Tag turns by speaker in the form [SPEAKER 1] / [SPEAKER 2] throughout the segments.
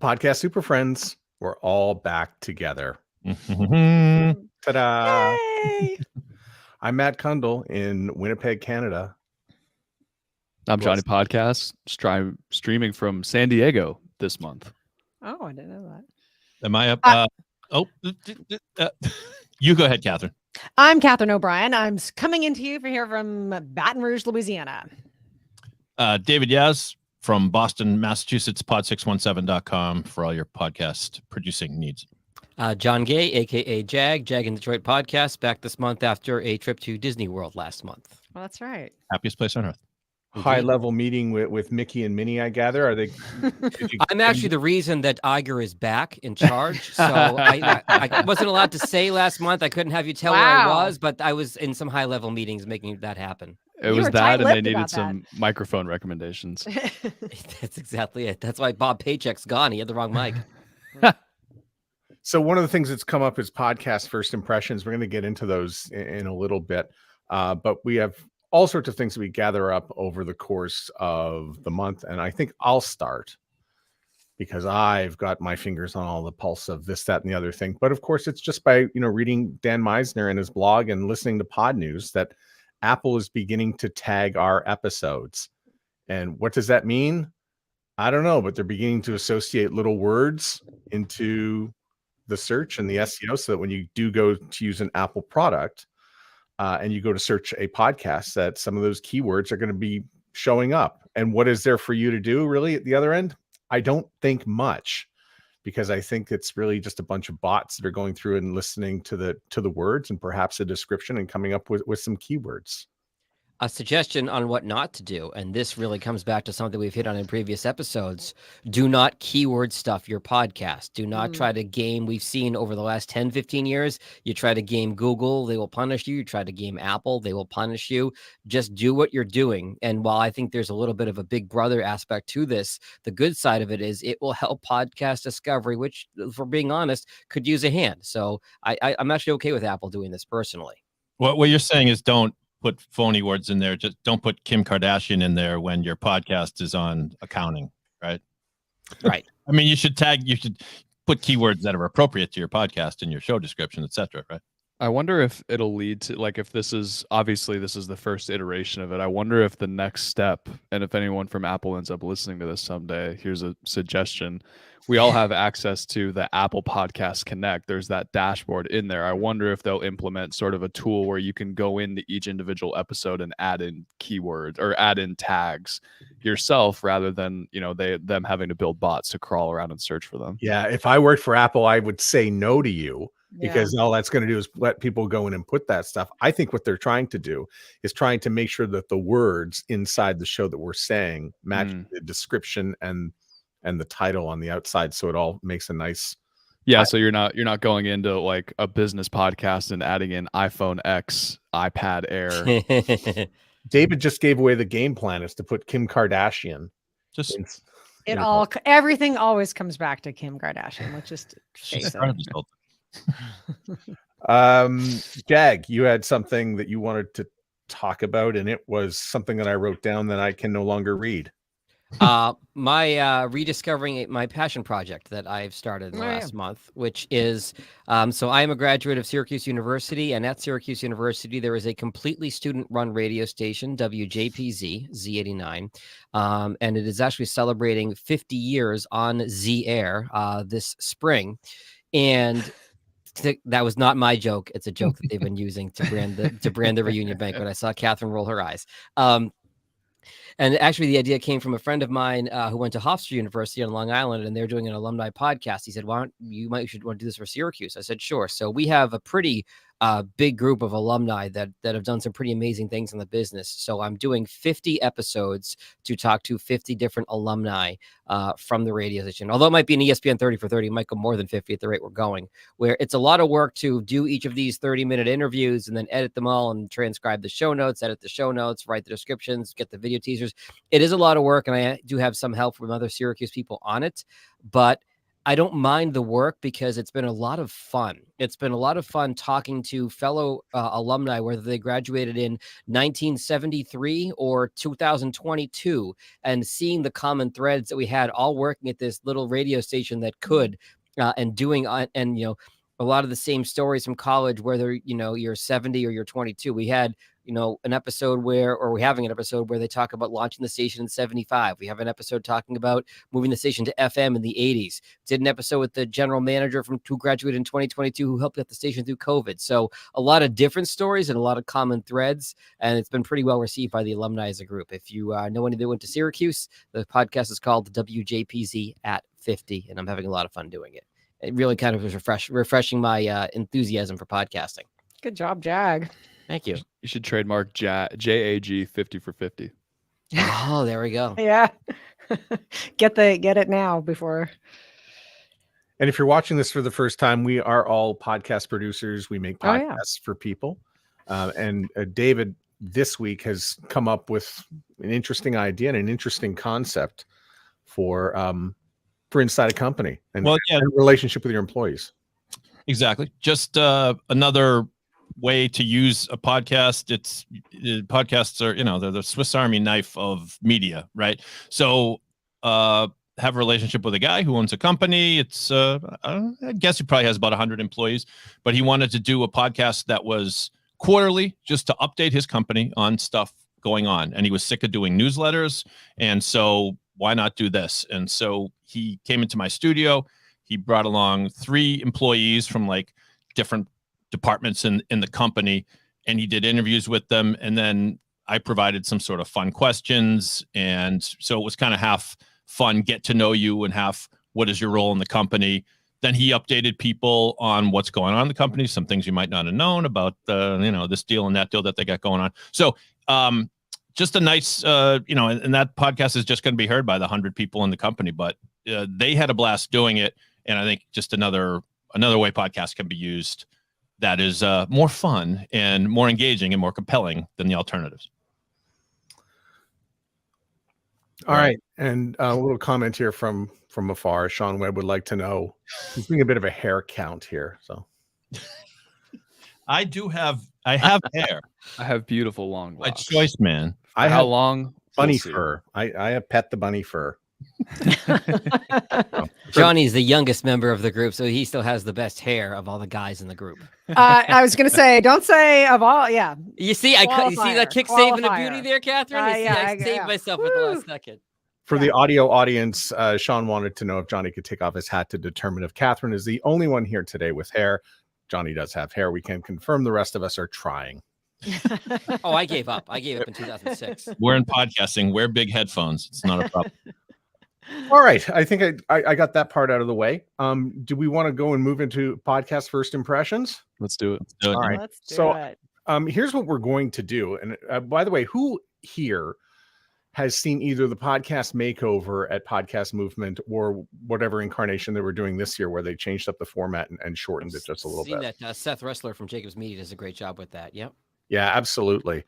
[SPEAKER 1] Podcast Super Friends, we're all back together.
[SPEAKER 2] Mhm.
[SPEAKER 1] Ta-da!
[SPEAKER 3] Yay!
[SPEAKER 1] I'm Matt Kundle in Winnipeg, Canada.
[SPEAKER 2] I'm Johnny Podcast, streaming from San Diego this month.
[SPEAKER 3] Oh, I didn't know that.
[SPEAKER 2] Am I up? You go ahead, Catherine.
[SPEAKER 3] I'm Catherine O'Brien. I'm coming into you here from Baton Rouge, Louisiana.
[SPEAKER 2] David Yaz from Boston, Massachusetts, pod617.com for all your podcast producing needs.
[SPEAKER 4] John Gay, a.k.a. Jag in Detroit podcast, back this month after a trip to Disney World last month.
[SPEAKER 3] Well, that's right.
[SPEAKER 2] Happiest place on earth.
[SPEAKER 1] High-level meeting with Mickey and Minnie, I gather. Are they?
[SPEAKER 4] I'm actually the reason that Iger is back in charge. So I wasn't allowed to say last month. I couldn't have you tell where I was, but I was in some high-level meetings making that happen.
[SPEAKER 2] It was that, and they needed some microphone recommendations.
[SPEAKER 4] That's exactly it. That's why Bob Paycheck's gone. He had the wrong mic.
[SPEAKER 1] So one of the things that's come up is podcast first impressions. We're going to get into those in a little bit, but we have all sorts of things that we gather up over the course of the month. And I think I'll start because I've got my fingers on all the pulse of this, that, and the other thing. But of course, it's just by, reading Dan Meisner and his blog and listening to Pod News that Apple is beginning to tag our episodes. And what does that mean? I don't know, but they're beginning to associate little words into the search and the SEO so that when you do go to use an Apple product, and you go to search a podcast, that some of those keywords are going to be showing up. And what is there for you to do really at the other end? I don't think much, because I think it's really just a bunch of bots that are going through and listening to the words and perhaps a description and coming up with some keywords.
[SPEAKER 4] A suggestion on what not to do, and this really comes back to something we've hit on in previous episodes. Do not keyword stuff your podcast. Do not try to game. We've seen over the last 10, 15 years, you try to game Google, they will punish you. You try to game Apple, they will punish you. Just do what you're doing. And while I think there's a little bit of a big brother aspect to this, the good side of it is it will help podcast discovery, which, for being honest, could use a hand. So I'm actually okay with Apple doing this personally.
[SPEAKER 2] What you're saying is don't put phony words in there. Just don't put Kim Kardashian in there when your podcast is on accounting, right?
[SPEAKER 4] Right.
[SPEAKER 2] I mean, you should put keywords that are appropriate to your podcast in your show description, etc. Right?
[SPEAKER 5] I wonder if it'll lead to, like, if this is the first iteration of it. I wonder if the next step, and if anyone from Apple ends up listening to this someday, here's a suggestion. We all have access to the Apple Podcast Connect. There's that dashboard in there. I wonder if they'll implement sort of a tool where you can go into each individual episode and add in keywords or add in tags yourself, rather than, them having to build bots to crawl around and search for them.
[SPEAKER 1] Yeah, if I worked for Apple, I would say no to you, because all that's going to do is let people go in and put that stuff. I think what they're trying to do is trying to make sure that the words inside the show that we're saying match the description and the title on the outside, so it all makes a nice.
[SPEAKER 5] Yeah, so you're not going into like a business podcast and adding in iPhone X, iPad Air.
[SPEAKER 1] David just gave away the game plan, is to put Kim Kardashian.
[SPEAKER 3] Everything always comes back to Kim Kardashian. Let's just face
[SPEAKER 1] it. Jag, you had something that you wanted to talk about, and it was something that I wrote down that I can no longer read.
[SPEAKER 4] My rediscovering my passion project that I've started in the last month, which is, so I am a graduate of Syracuse University, and at Syracuse University, there is a completely student-run radio station, WJPZ, Z89, and it is actually celebrating 50 years on Z Air this spring, and that was not my joke. It's a joke that they've been using to brand the reunion banquet. I saw Catherine roll her eyes. And actually, the idea came from a friend of mine who went to Hofstra University on Long Island, and they're doing an alumni podcast. He said, you should want to do this for Syracuse. I said, sure. So we have a pretty big group of alumni that have done some pretty amazing things in the business. So I'm doing 50 episodes to talk to 50 different alumni from the radio station. Although it might be an ESPN 30 for 30, it might go more than 50 at the rate we're going, where it's a lot of work to do each of these 30-minute interviews and then edit them all and transcribe the show notes, edit the show notes, write the descriptions, get the video teasers. It is a lot of work, and I do have some help from other Syracuse people on it, but I don't mind the work because it's been a lot of fun. It's been a lot of fun talking to fellow alumni, whether they graduated in 1973 or 2022, and seeing the common threads that we had all working at this little radio station that could, and doing, and, you know, a lot of the same stories from college, whether, you know, you're 70 or you're 22. We had, you know, an episode where, or we're having an episode where they talk about launching the station in 75. We have an episode talking about moving the station to FM in the 80s. Did an episode with the general manager who graduated in 2022 who helped get the station through COVID. So a lot of different stories and a lot of common threads, and it's been pretty well received by the alumni as a group. If you know anyone that went to Syracuse, the podcast is called WJPZ at 50, and I'm having a lot of fun doing it. It really kind of was refreshing my enthusiasm for podcasting.
[SPEAKER 3] Good job, Jag.
[SPEAKER 4] Thank you.
[SPEAKER 5] You should trademark JAG 50 for 50.
[SPEAKER 4] Oh, there we go.
[SPEAKER 3] Yeah. Get it now before.
[SPEAKER 1] And if you're watching this for the first time, we are all podcast producers. We make podcasts for people. And David this week has come up with an interesting idea and an interesting concept for inside a company and, and a relationship with your employees.
[SPEAKER 2] Exactly. Just another way to use a podcast. Podcasts are, you know, they're the Swiss Army knife of media, right? So have a relationship with a guy who owns a company. It's I guess he probably has about 100 employees, but he wanted to do a podcast that was quarterly, just to update his company on stuff going on. And he was sick of doing newsletters, and so why not do this? And so he came into my studio. He brought along 3 employees from like different departments in the company, and he did interviews with them. And then I provided some sort of fun questions. And so it was kind of half fun, get to know you, and half what is your role in the company. Then he updated people on what's going on in the company, some things you might not have known about, you know, this deal and that deal that they got going on. So, just a nice, you know, and that podcast is just going to be heard by the 100 people in the company, but they had a blast doing it. And I think just another way podcasts can be used that is more fun and more engaging and more compelling than the alternatives.
[SPEAKER 1] All right. And a little comment here from afar. Sean Webb would like to know, he's doing a bit of a hair count here. So
[SPEAKER 2] I have hair.
[SPEAKER 5] I have beautiful long
[SPEAKER 2] My
[SPEAKER 5] locks.
[SPEAKER 2] choice, man.
[SPEAKER 1] I
[SPEAKER 5] How
[SPEAKER 1] have
[SPEAKER 5] long?
[SPEAKER 1] bunny
[SPEAKER 5] We'll see.
[SPEAKER 1] fur. I have pet the bunny fur.
[SPEAKER 4] Johnny's the youngest member of the group, so he still has the best hair of all the guys in the group.
[SPEAKER 3] I was going to say, don't say of all. Yeah.
[SPEAKER 4] You see, you see that kick saving the beauty there, Catherine? You see, I saved myself at the last second.
[SPEAKER 1] For the audio audience, Sean wanted to know if Johnny could take off his hat to determine if Catherine is the only one here today with hair. Johnny does have hair. We can confirm the rest of us are trying.
[SPEAKER 4] Oh, I gave up. I gave up in 2006.
[SPEAKER 2] We're in podcasting. Wear big headphones. It's not a problem.
[SPEAKER 1] All right. I think I got that part out of the way. Do we want to go and move into podcast first impressions?
[SPEAKER 5] Let's do it.
[SPEAKER 1] All right.
[SPEAKER 3] Let's do
[SPEAKER 1] So,
[SPEAKER 3] it.
[SPEAKER 1] Here's what we're going to do. And by the way, who here has seen either the podcast makeover at Podcast Movement or whatever incarnation they were doing this year, where they changed up the format and shortened it just a little bit?
[SPEAKER 4] That Seth Ressler from Jacobs Media does a great job with that. Yep.
[SPEAKER 1] Yeah, absolutely.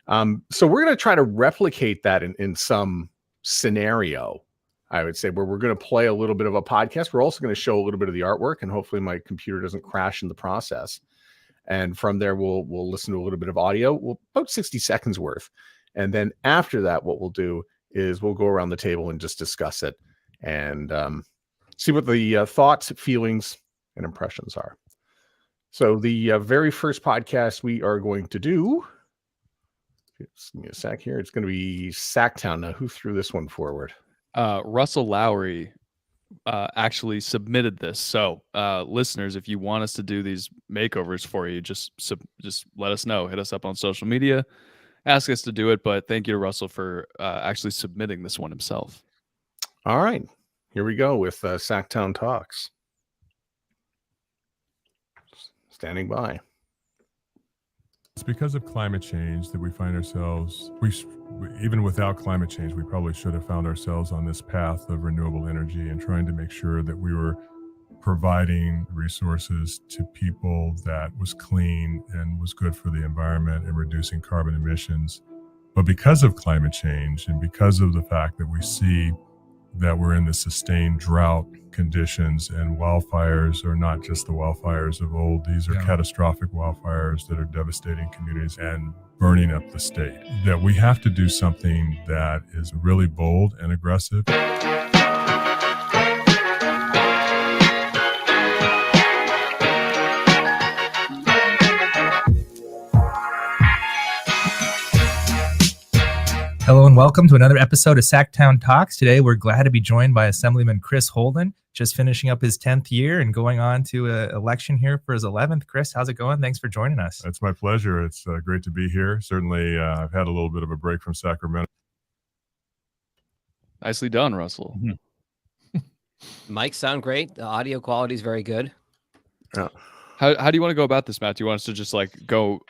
[SPEAKER 1] So we're going to try to replicate that in some scenario, I would say, where we're going to play a little bit of a podcast. We're also going to show a little bit of the artwork, and hopefully my computer doesn't crash in the process. And from there, we'll listen to a little bit of audio, about 60 seconds worth. And then after that, what we'll do is we'll go around the table and just discuss it and see what the thoughts, feelings, and impressions are. So the very first podcast we are going to do, just give me a sec here. It's going to be SacTown. Now, who threw this one forward?
[SPEAKER 5] Russell Lowry actually submitted this. So listeners, if you want us to do these makeovers for you, just let us know. Hit us up on social media. Ask us to do it. But thank you to Russell for actually submitting this one himself.
[SPEAKER 1] All right. Here we go with SacTown Talks. Standing by.
[SPEAKER 6] It's because of climate change that we find ourselves, even without climate change, we probably should have found ourselves on this path of renewable energy and trying to make sure that we were providing resources to people that was clean and was good for the environment and reducing carbon emissions. But because of climate change and because of the fact that we see that we're in the sustained drought conditions, and wildfires are not just the wildfires of old. These are catastrophic wildfires that are devastating communities and burning up the state. That we have to do something that is really bold and aggressive.
[SPEAKER 7] Hello and welcome to another episode of SacTown Talks. Today we're glad to be joined by Assemblyman Chris Holden, just finishing up his 10th year and going on to an election here for his 11th. Chris, how's it going? Thanks for joining us.
[SPEAKER 6] It's my pleasure. It's great to be here. Certainly, I've had a little bit of a break from Sacramento.
[SPEAKER 5] Nicely done, Russell.
[SPEAKER 4] Mics sound great. The audio quality is very good.
[SPEAKER 1] Yeah.
[SPEAKER 5] How do you want to go about this, Matt? Do you want us to just like go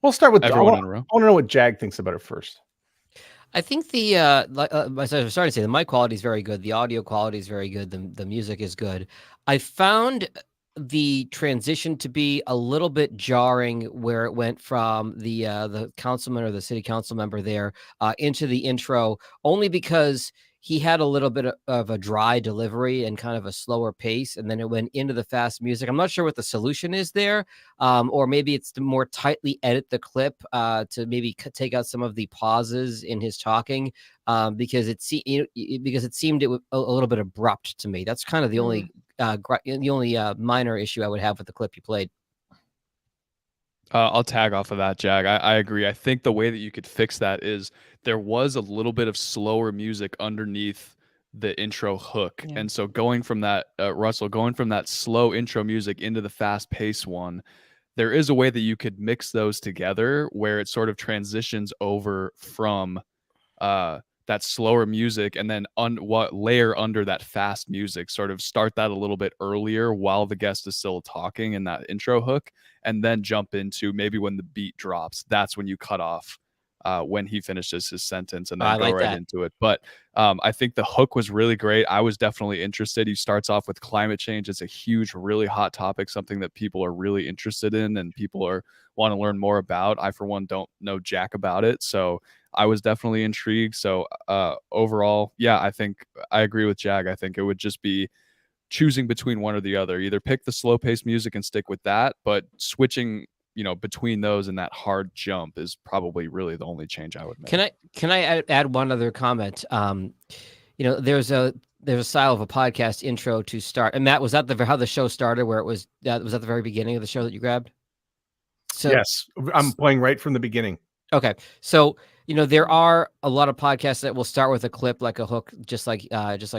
[SPEAKER 1] We'll start with
[SPEAKER 5] everyone in a row?
[SPEAKER 1] I want to know what Jag thinks about it first.
[SPEAKER 4] I think the as I was starting to say, the mic quality is very good. The audio quality is very good. The music is good. I found the transition to be a little bit jarring, where it went from the councilman or the city council member there into the intro, only because he had a little bit of a dry delivery and kind of a slower pace, and then it went into the fast music. I'm not sure what the solution is there, or maybe it's to more tightly edit the clip to maybe take out some of the pauses in his talking, because it seemed a little bit abrupt to me. That's kind of the only minor issue I would have with the clip you played.
[SPEAKER 5] I'll tag off of that, Jag. I agree. I think the way that you could fix that is there was a little bit of slower music underneath the intro hook.
[SPEAKER 3] Yeah.
[SPEAKER 5] And so going from that, Russell, going from that slow intro music into the fast paced one, there is a way that you could mix those together where it sort of transitions over from that slower music and then what layer under that fast music, sort of start that a little bit earlier while the guest is still talking in that intro hook, and then jump into maybe when the beat drops, that's when you cut off when he finishes his sentence, and then go right into it. But I think the hook was really great. I was definitely interested. He starts off with climate change. It's a huge, really hot topic, something that people are really interested in and people want to learn more about. I, for one, don't know jack about it. So I was definitely intrigued. So overall, yeah, I think I agree with Jag. I think it would just be choosing between one or the other. Either pick the slow paced music and stick with that, but switching, between those and that hard jump is probably really the only change I would make.
[SPEAKER 4] Can I add one other comment? There's a style of a podcast intro to start. And Matt, was that how the show started? Where it was that the very beginning of the show that you grabbed? So
[SPEAKER 1] Yes, I'm playing right from the beginning.
[SPEAKER 4] Okay, so there are a lot of podcasts that will start with a clip, like a hook, just like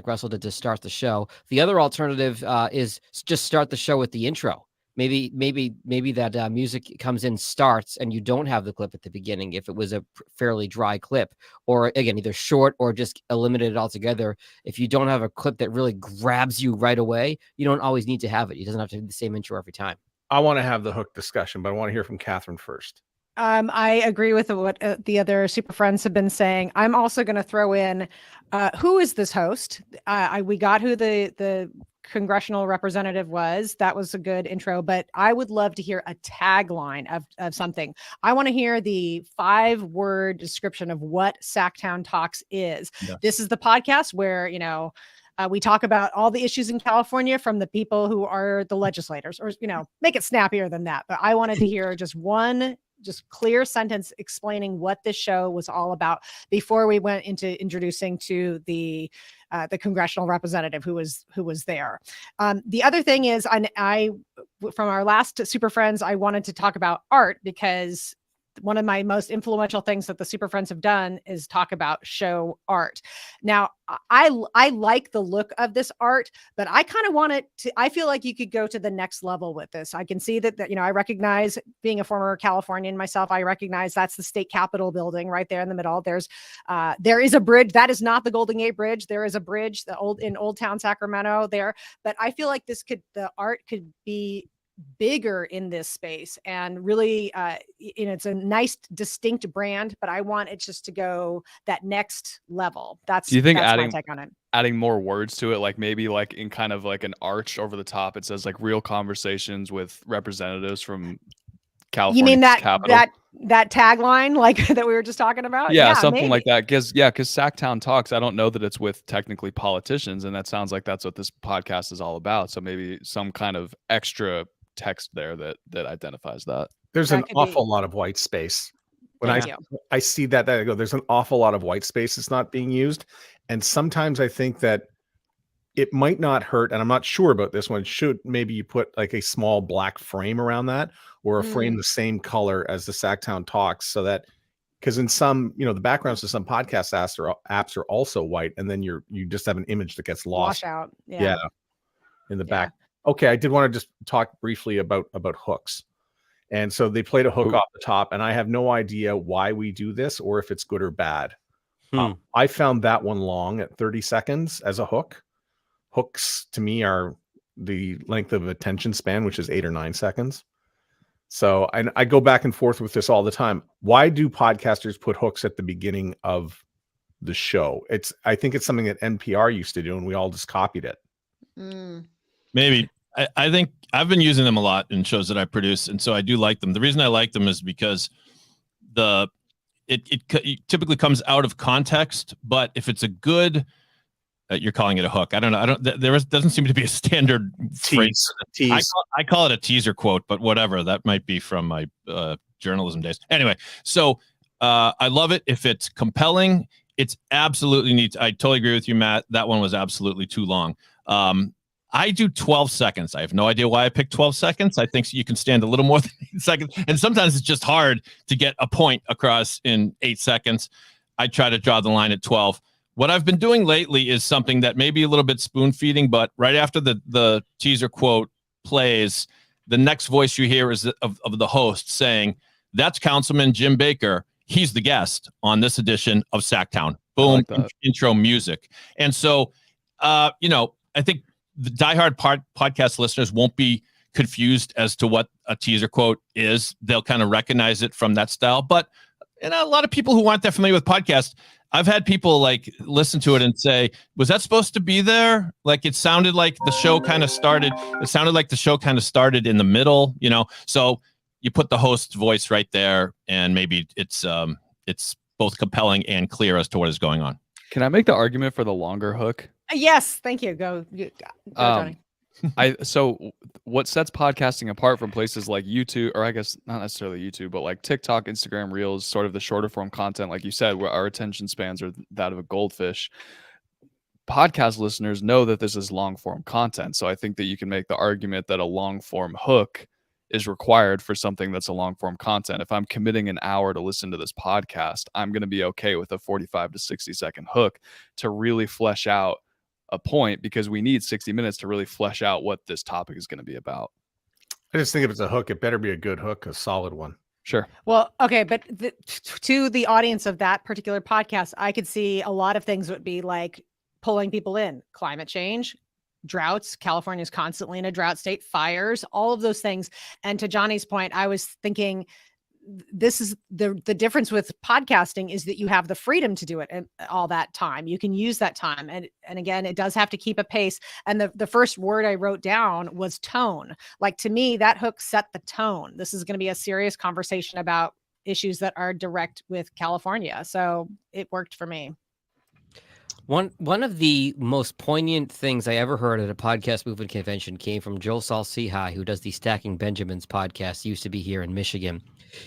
[SPEAKER 4] Russell did to start the show. The other alternative is just start the show with the intro. Maybe that music comes in, starts, and you don't have the clip at the beginning if it was a fairly dry clip, or again, either short or just eliminate it altogether. If you don't have a clip that really grabs you right away, you don't always need to have it. You doesn't have to do the same intro every time.
[SPEAKER 1] I want to have the hook discussion, but I want to hear from Catherine first.
[SPEAKER 3] I agree with what the other super friends have been saying. I'm also going to throw in who is this host? We got who the congressional representative was. That was a good intro, but I would love to hear a tagline of something. I want to hear the 5-word description of what SacTown Talks is. Yeah. This is the podcast where, we talk about all the issues in California from the people who are the legislators, or, make it snappier than that. But I wanted to hear just one clear sentence explaining what this show was all about before we went into introducing to the congressional representative who was there. The other thing is, I from our last Super Friends, I wanted to talk about art, because one of my most influential things that the Super Friends have done is talk about show art. Now, I like the look of this art, but I kind of want it to, I feel like you could go to the next level with this. I can see that, I recognize, being a former Californian myself, I recognize that's the state capitol building right there in the middle. There is a bridge. That is not the Golden Gate Bridge. There is a bridge in Old Town Sacramento there, but I feel like the art could be bigger in this space, and really it's a nice distinct brand, but I want it just to go that next level. Do you think my take on it?
[SPEAKER 5] Adding more words to it, like maybe like in kind of like an arch over the top, it says like real conversations with representatives from California
[SPEAKER 3] You mean that
[SPEAKER 5] capital.
[SPEAKER 3] that tagline like that we were just talking about?
[SPEAKER 5] Yeah, something
[SPEAKER 3] maybe.
[SPEAKER 5] like that. Because SacTown Talks, I don't know that it's with technically politicians, and that sounds like that's what this podcast is all about. So maybe some kind of extra text there that identifies that.
[SPEAKER 1] There's
[SPEAKER 3] That
[SPEAKER 1] an
[SPEAKER 3] could
[SPEAKER 1] awful
[SPEAKER 3] be-
[SPEAKER 1] lot of white space. When
[SPEAKER 3] Thank you.
[SPEAKER 1] I see that I go, there's an awful lot of white space that's not being used. And sometimes I think that it might not hurt, and I'm not sure about this one. Should maybe you put like a small black frame around that, or a frame the same color as the SacTown Talks, so that, because in some, the backgrounds to some podcast apps are also white, and then you just have an image that gets lost.
[SPEAKER 3] Wash out.
[SPEAKER 1] Yeah, in the back. Okay, I did want to just talk briefly about hooks. And so they played a hook off the top, and I have no idea why we do this or if it's good or bad. I found that one long at 30 seconds as a hook. Hooks to me are the length of attention span, which is 8 or 9 seconds. So I go back and forth with this all the time. Why do podcasters put hooks at the beginning of the show? I think it's something that NPR used to do, and we all just copied it.
[SPEAKER 2] Maybe. I think I've been using them a lot in shows that I produce, and so I do like them. The reason I like them is because it typically comes out of context, but if it's a good, you're calling it a hook. I don't know. Doesn't seem to be a standard phrase.
[SPEAKER 1] Tease.
[SPEAKER 2] I call it a teaser quote, but whatever. That might be from my journalism days. Anyway, so I love it if it's compelling. It's absolutely neat. I totally agree with you, Matt. That one was absolutely too long. I do 12 seconds. I have no idea why I picked 12 seconds. I think you can stand a little more than 8 seconds. And sometimes it's just hard to get a point across in 8 seconds. I try to draw the line at 12. What I've been doing lately is something that may be a little bit spoon feeding, but right after the teaser quote plays, the next voice you hear is of the host saying, "That's Councilman Jim Baker. He's the guest on this edition of SacTown." Boom,
[SPEAKER 5] like
[SPEAKER 2] intro music. And so, I think the diehard podcast listeners won't be confused as to what a teaser quote is. They'll kind of recognize it from that style. But a lot of people who aren't that familiar with podcasts, I've had people like listen to it and say, "Was that supposed to be there?" Like it sounded like the show kind of started. It sounded like the show kind of started in the middle, So you put the host's voice right there, and maybe it's both compelling and clear as to what is going on.
[SPEAKER 5] Can I make the argument for the longer hook?
[SPEAKER 3] Yes, thank you. Go Johnny.
[SPEAKER 5] So what sets podcasting apart from places like YouTube, or I guess not necessarily YouTube, but like TikTok, Instagram Reels, sort of the shorter form content, like you said, where our attention spans are that of a goldfish. Podcast listeners know that this is long form content. So I think that you can make the argument that a long form hook is required for something that's a long form content. If I'm committing an hour to listen to this podcast, I'm going to be okay with a 45 to 60 second hook to really flesh out a point, because we need 60 minutes to really flesh out what this topic is going to be about.
[SPEAKER 1] I just think if it's a hook, it better be a good hook, a solid one.
[SPEAKER 5] Sure.
[SPEAKER 3] Well, okay, but to the audience of that particular podcast, I could see a lot of things would be like pulling people in. Climate change, droughts. California is constantly in a drought state, fires, all of those things. And to Johnny's point, I was thinking this is the difference with podcasting is that you have the freedom to do it and all that time. You can use that time. And again, it does have to keep a pace. And the first word I wrote down was tone. Like to me, that hook set the tone. This is going to be a serious conversation about issues that are direct with California. So it worked for me.
[SPEAKER 4] One of the most poignant things I ever heard at a podcast movement convention came from Joel Salsihai, who does the Stacking Benjamins podcast, used to be here in Michigan.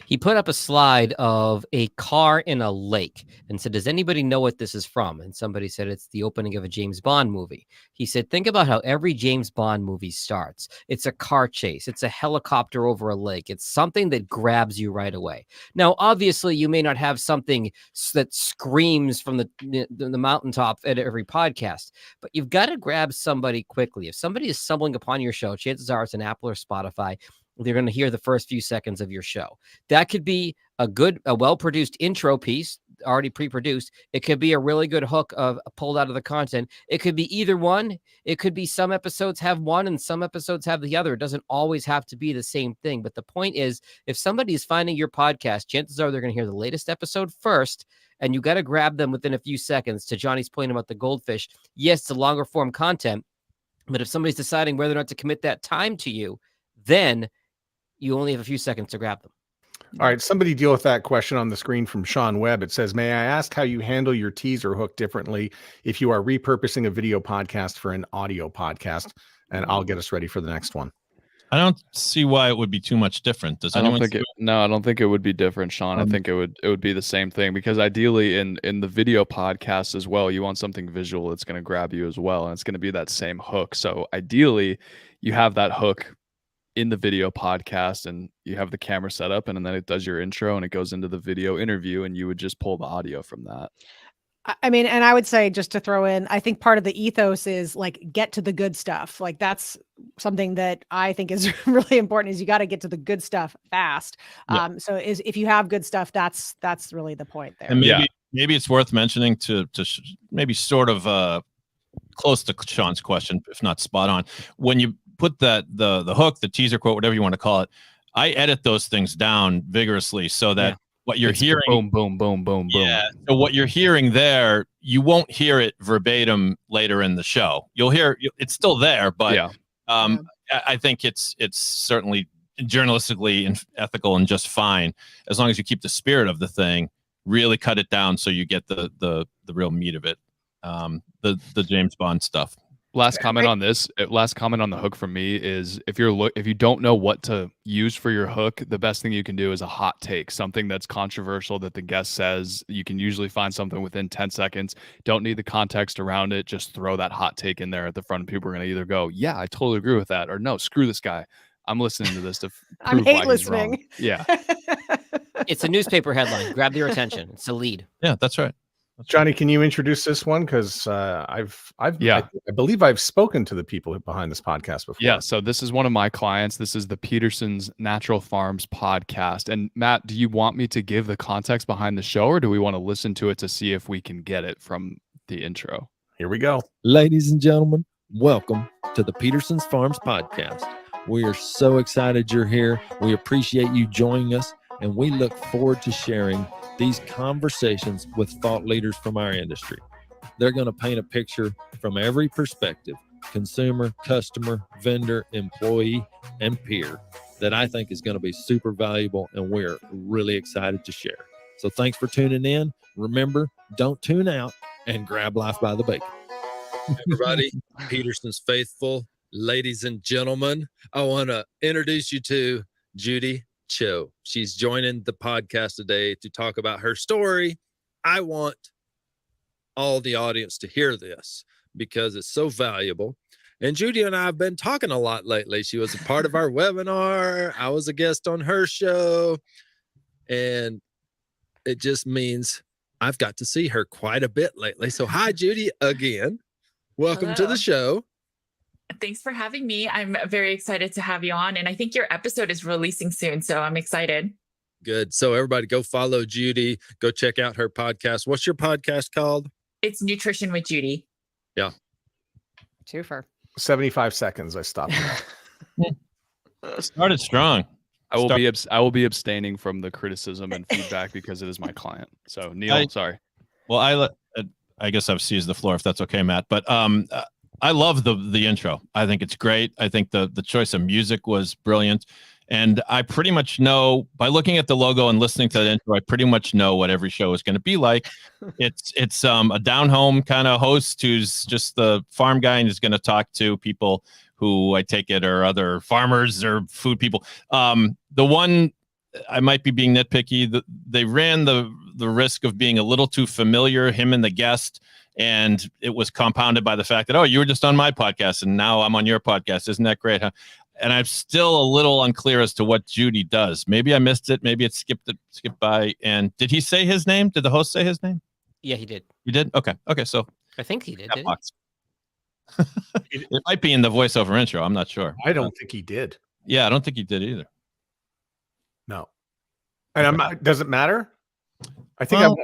[SPEAKER 4] He put up a slide of a car in a lake and said, "Does anybody know what this is from?" And somebody said, "It's the opening of a James Bond movie." He said, "Think about how every James Bond movie starts. It's a car chase. It's a helicopter over a lake. It's something that grabs you right away." Now, obviously, you may not have something that screams from the mountaintop at every podcast, but you've got to grab somebody quickly. If somebody is stumbling upon your show, chances are it's an Apple or Spotify. They're going to hear the first few seconds of your show. That could be a well-produced intro piece, already pre-produced. It could be a really good hook pulled out of the content. It could be either one. It could be some episodes have one and some episodes have the other. It doesn't always have to be the same thing. But the point is, if somebody is finding your podcast, chances are they're going to hear the latest episode first, and you got to grab them within a few seconds. To Johnny's point about the goldfish, yes, it's a longer form content, but if somebody's deciding whether or not to commit that time to you, then you only have a few seconds to grab them.
[SPEAKER 1] All right, somebody deal with that question on the screen from Sean Webb. It says, may I ask how you handle your teaser hook differently if you are repurposing a video podcast for an audio podcast? And I'll get us ready for the next one.
[SPEAKER 2] I don't see why it would be too much different. Does
[SPEAKER 5] I don't
[SPEAKER 2] anyone?
[SPEAKER 5] think I don't think it would be different, Sean. I think it would be the same thing, because ideally in the video podcast as well, you want something visual that's going to grab you as well, and it's going to be that same hook. So ideally, you have that hook in the video podcast, and you have the camera set up, and then it does your intro, and it goes into the video interview, and you would just pull the audio from that.
[SPEAKER 3] I mean, and I would say, just to throw in, I think part of the ethos is like, get to the good stuff. Like, that's something that I think is really important, is you got to get to the good stuff fast.
[SPEAKER 2] Yeah.
[SPEAKER 3] So if you have good stuff, that's really the point there.
[SPEAKER 2] And maybe it's worth mentioning to maybe sort of close to Sean's question, if not spot on. When you put the hook, the teaser quote, whatever you want to call it, I edit those things down vigorously so that what you're hearing,
[SPEAKER 5] boom, boom, boom, boom, boom.
[SPEAKER 2] Yeah. So what you're hearing there, you won't hear it verbatim later in the show. You'll hear it's still there, but I think it's certainly journalistically and ethical and just fine, as long as you keep the spirit of the thing. Really cut it down so you get the real meat of it. The James Bond stuff.
[SPEAKER 5] Last comment on this. Last comment on the hook from me is, if you don't know what to use for your hook, the best thing you can do is a hot take, something that's controversial that the guest says. You can usually find something within 10 seconds. Don't need the context around it. Just throw that hot take in there at the front, and people are going to either go, "Yeah, I totally agree with that," or "No, screw this guy. I'm listening to this to
[SPEAKER 3] I'm
[SPEAKER 5] prove
[SPEAKER 3] hate
[SPEAKER 5] why he's wrong."
[SPEAKER 3] listening.
[SPEAKER 5] Yeah.
[SPEAKER 4] It's a newspaper headline. Grab their attention. It's a lead.
[SPEAKER 2] Yeah, that's right.
[SPEAKER 1] Johnny, can you introduce this one? Because I believe I've spoken to the people behind this podcast before.
[SPEAKER 5] Yeah, so this is one of my clients. This is the Peterson's Natural Farms podcast. And Matt, do you want me to give the context behind the show, or do we want to listen to it to see if we can get it from the intro?
[SPEAKER 1] Here we go.
[SPEAKER 8] Ladies and gentlemen, welcome to the Peterson's Farms podcast. We are so excited you're here. We appreciate you joining us, and we look forward to sharing these conversations with thought leaders from our industry. They're going to paint a picture from every perspective: consumer, customer, vendor, employee, and peer, that I think is going to be super valuable, and we're really excited to share. So thanks for tuning in. Remember, don't tune out, and grab life by the bacon. Everybody, Peterson's faithful, ladies and gentlemen, I want to introduce you to Judy Cho. She's joining the podcast today to talk about her story. I want all the audience to hear this because it's so valuable. And Judy and I have been talking a lot lately. She was a part of our webinar. I was a guest on her show. And it just means I've got to see her quite a bit lately. So hi, Judy, again. Welcome to the show.
[SPEAKER 9] Thanks for having me. I'm very excited to have you on. And I think your episode is releasing soon, so I'm excited.
[SPEAKER 8] Good. So everybody go follow Judy. Go check out her podcast. What's your podcast called?
[SPEAKER 9] It's Nutrition with Judy.
[SPEAKER 8] Yeah.
[SPEAKER 3] Twofer.
[SPEAKER 1] 75 seconds. I stopped.
[SPEAKER 2] Started strong.
[SPEAKER 5] I will be abstaining from the criticism and feedback because it is my client. So Neil, sorry.
[SPEAKER 2] Well, I guess I've seized the floor, if that's okay, Matt. But I love the intro. I think it's great. I think the choice of music was brilliant. And I pretty much know, by looking at the logo and listening to the intro, I pretty much know what every show is going to be like. It's a down-home kind of host who's just the farm guy and is going to talk to people who, I take it, are other farmers or food people. The one, I might be being nitpicky, they ran the risk of being a little too familiar, him and the guest. And it was compounded by the fact that, oh, you were just on my podcast and now I'm on your podcast. Isn't that great, huh? And I'm still a little unclear as to what Judy does. Maybe I missed it. Maybe it skipped by. And did he say his name? Did the host say his name?
[SPEAKER 4] Yeah, he did.
[SPEAKER 2] You did? Okay. So
[SPEAKER 4] I think he did.
[SPEAKER 2] It might be in the voiceover intro. I'm not sure.
[SPEAKER 1] I don't think he did.
[SPEAKER 2] Yeah, I don't think he did either.
[SPEAKER 1] No. And I'm not, does it matter? I think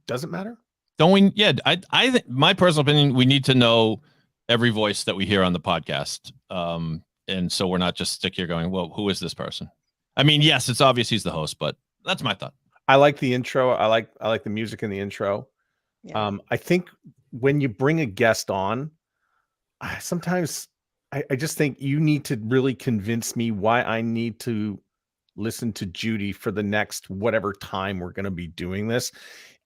[SPEAKER 1] does it matter?
[SPEAKER 2] Don't we? Yeah, I think, my personal opinion, we need to know every voice that we hear on the podcast. And so we're not just stick here going, well, who is this person? I mean, yes, it's obvious he's the host, but that's my thought.
[SPEAKER 1] I like the intro. I like the music in the intro.
[SPEAKER 3] Yeah.
[SPEAKER 1] I think when you bring a guest on, sometimes I just think you need to really convince me why I need to listen to Judy for the next whatever time we're going to be doing this.